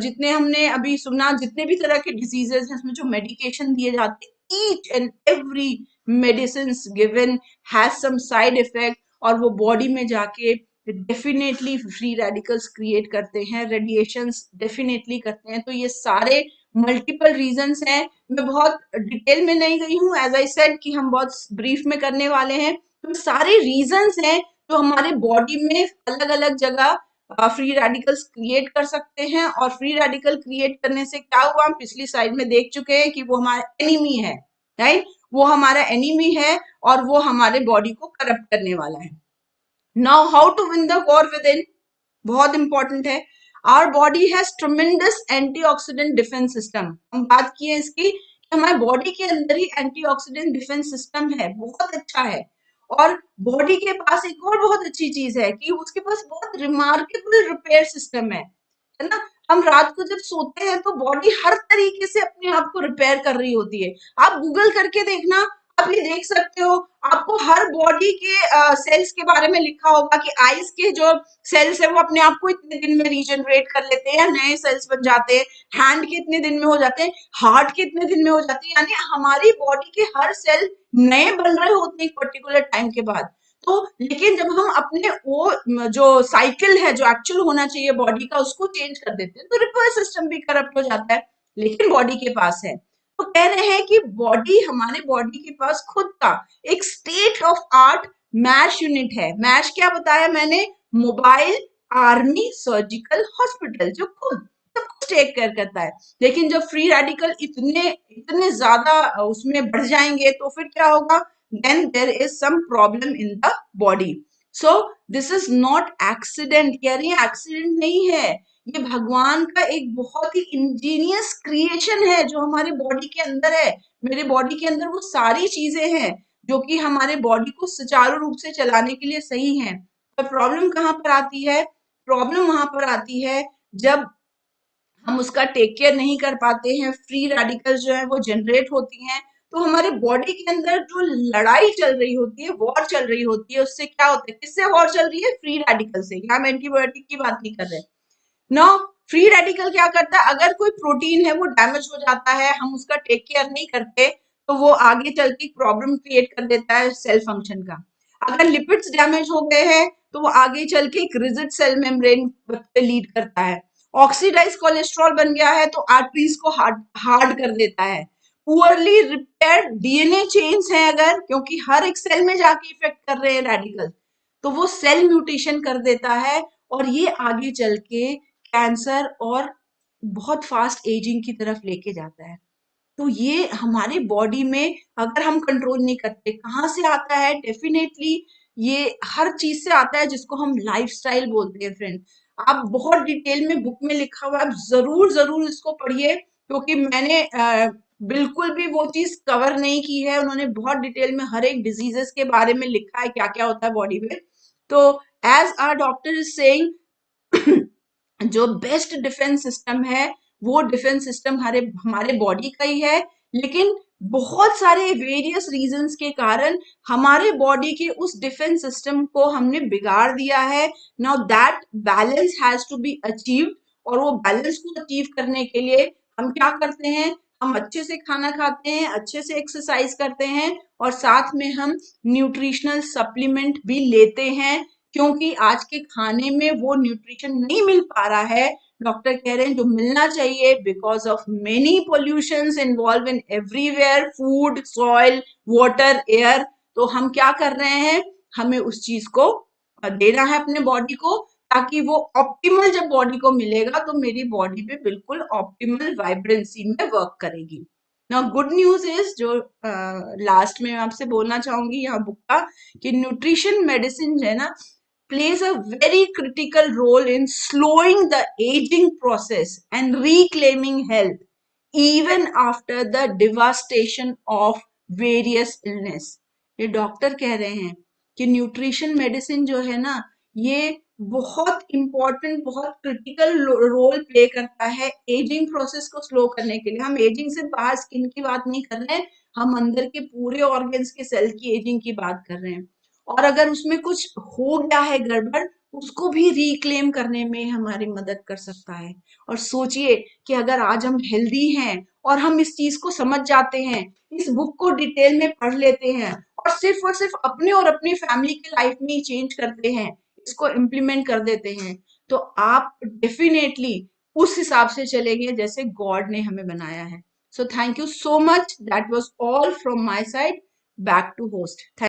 जितने हमने अभी सुना, जितने भी तरह के डिजीजेस हैं उसमें जो मेडिकेशन दिए जाते हैं, each and every medicine given has some side effect, और वो बॉडी में जाके डेफिनेटली फ्री रेडिकल्स क्रिएट करते हैं, रेडिएशंस डेफिनेटली करते हैं। तो ये सारे मल्टीपल रीजंस हैं, मैं बहुत डिटेल में नहीं गई हूँ, एज आई सेड कि हम बहुत ब्रीफ में करने वाले हैं। तो सारे रीजंस हैं जो हमारे बॉडी में अलग अलग जगह फ्री रेडिकल्स क्रिएट कर सकते हैं, और फ्री रेडिकल क्रिएट करने से क्या हुआ, हम पिछली स्लाइड में देख चुके हैं कि वो हमारा एनिमी है, राइट, वो हमारा एनिमी है और वो हमारे बॉडी को करप्ट करने वाला है। Now how to win the war within, बहुत इंपॉर्टेंट है। Our body has tremendous antioxidant defence system, हम बात किए इसकी कि हमारे बॉडी के अंदर ही एंटीऑक्सीडेंट डिफेंस सिस्टम है, बहुत अच्छा है। और बॉडी के पास एक और बहुत अच्छी चीज है कि उसके पास बहुत रिमार्केबल रिपेयर सिस्टम है ना। हम रात को जब सोते हैं तो बॉडी हर तरीके से अपने आप को रिपेयर कर रही होती है। आप गूगल करके देखना, आप ये देख सकते हो, आपको हर बॉडी के सेल्स के बारे में लिखा होगा कि आईज के जो सेल्स है वो अपने आप को इतने दिन में रीजनरेट कर लेते हैं या नए सेल्स बन जाते हैं, हैंड के इतने दिन में हो जाते हैं, हार्ट के इतने दिन में हो जाते हैं, यानी हमारी बॉडी के हर सेल नए बन रहे होते हैं एक पर्टिकुलर टाइम के बाद। तो लेकिन जब हम अपने वो जो साइकिल है जो एक्चुअल होना चाहिए बॉडी का उसको चेंज कर देते हैं तो रिपर सिस्टम भी करप्ट हो जाता है, लेकिन बॉडी के पास है। तो कह रहे हैं कि बॉडी, हमारे बॉडी के पास खुद का एक state of art MASH unit है। मैश क्या बताया मैंने, मोबाइल आर्मी सर्जिकल हॉस्पिटल, जो खुद सब कुछ टेक केयर करता है। लेकिन जब फ्री रेडिकल इतने इतने ज्यादा उसमें बढ़ जाएंगे तो फिर क्या होगा, then there is some problem in the body. So this is not accident, कह रही है एक्सीडेंट नहीं है, ये भगवान का एक बहुत ही इंजीनियस क्रिएशन है जो हमारे बॉडी के अंदर है। मेरे बॉडी के अंदर वो सारी चीजें हैं जो कि हमारे बॉडी को सुचारू रूप से चलाने के लिए सही हैं। पर प्रॉब्लम कहाँ पर आती है, प्रॉब्लम वहां पर आती है जब हम उसका टेक केयर नहीं कर पाते हैं, फ्री रेडिकल्स जो है वो जनरेट होती हैं, तो हमारे बॉडी के अंदर जो लड़ाई चल रही होती है, वॉर चल रही होती है, उससे क्या होता है, किससे वॉर चल रही है, फ्री रेडिकल से। यहाँ हम एंटीबायोटिक की बात नहीं कर रहे। नो, फ्री रेडिकल क्या करता है, अगर कोई प्रोटीन है वो डैमेज हो जाता है, हम उसका टेक केयर नहीं करते, तो वो आगे चल के प्रॉब्लम क्रिएट कर देता है सेल फंक्शन का। अगर लिपिड्स डैमेज हो गए हैं तो वो आगे चल के एक रिजिड सेल मेम्ब्रेन पे लीड करता है। ऑक्सीडाइज कोलेस्ट्रॉल बन गया है तो आर्टरीज को हार्ड हार्ड कर देता है। पुअरली रिपेयर्ड डीएनए चेन्स हैं अगर, क्योंकि हर एक सेल में जाके इफेक्ट कर रहे हैं रेडिकल, तो वो सेल म्यूटेशन कर देता है, और ये आगे चल के कैंसर और बहुत फास्ट एजिंग की तरफ लेके जाता है। तो ये हमारे बॉडी में अगर हम कंट्रोल नहीं करते, कहाँ से आता है, डेफिनेटली ये हर चीज से आता है जिसको हम लाइफस्टाइल बोलते हैं फ्रेंड। आप बहुत डिटेल में बुक में लिखा हुआ है, आप जरूर जरूर इसको पढ़िए, क्योंकि मैंने बिल्कुल भी वो चीज कवर नहीं की है, उन्होंने बहुत डिटेल में हर एक डिजीजेस के बारे में लिखा है, क्या क्या होता है बॉडी में। तो as our doctor is saying जो बेस्ट डिफेंस सिस्टम है वो डिफेंस सिस्टम हमारे बॉडी का ही है, लेकिन बहुत सारे वेरियस रीजंस के कारण हमारे बॉडी के उस डिफेंस सिस्टम को हमने बिगाड़ दिया है। Now that balance has to be achieved, और वो बैलेंस को अचीव करने के लिए हम क्या करते हैं, हम अच्छे से खाना खाते हैं, अच्छे से एक्सरसाइज करते हैं, और साथ में हम न्यूट्रिशनल सप्लीमेंट भी लेते हैं, क्योंकि आज के खाने में वो न्यूट्रिशन नहीं मिल पा रहा है, डॉक्टर कह रहे हैं जो मिलना चाहिए, because of many pollutions involve in everywhere, food, soil, water, air. तो हम क्या कर रहे हैं, हमें उस चीज को देना है अपने बॉडी को, ताकि वो ऑप्टिमल जब बॉडी को मिलेगा तो मेरी बॉडी पे बिल्कुल ऑप्टिमल वाइब्रेंसी में वर्क करेगी। नाउ गुड न्यूज इज जो लास्ट में मैं आपसे बोलना चाहूंगी यहाँ बुक का, कि न्यूट्रिशन मेडिसिन जो है ना plays a very critical role in slowing the aging process and reclaiming health even after the devastation of various illness। ये डॉक्टर कह रहे हैं कि न्यूट्रिशन मेडिसिन जो है ना ये बहुत इंपॉर्टेंट, बहुत क्रिटिकल रोल प्ले करता है एजिंग प्रोसेस को स्लो करने के लिए। हम एजिंग सिर्फ बाहर स्किन की बात नहीं कर रहे हैं, हम अंदर के पूरे ऑर्गन्स के सेल की एजिंग की बात कर रहे हैं। और अगर उसमें कुछ हो गया है गड़बड़, उसको भी रिक्लेम करने में हमारी मदद कर सकता है। और सोचिए कि अगर आज हम हेल्दी हैं और हम इस चीज को समझ जाते हैं, इस बुक को डिटेल में पढ़ लेते हैं और सिर्फ अपने और अपनी फैमिली की लाइफ में ही चेंज करते हैं, इसको इम्प्लीमेंट कर देते हैं, तो आप डेफिनेटली उस हिसाब से चलेंगे जैसे गॉड ने हमें बनाया है। So thank you so much, that was all from my side. Back to host.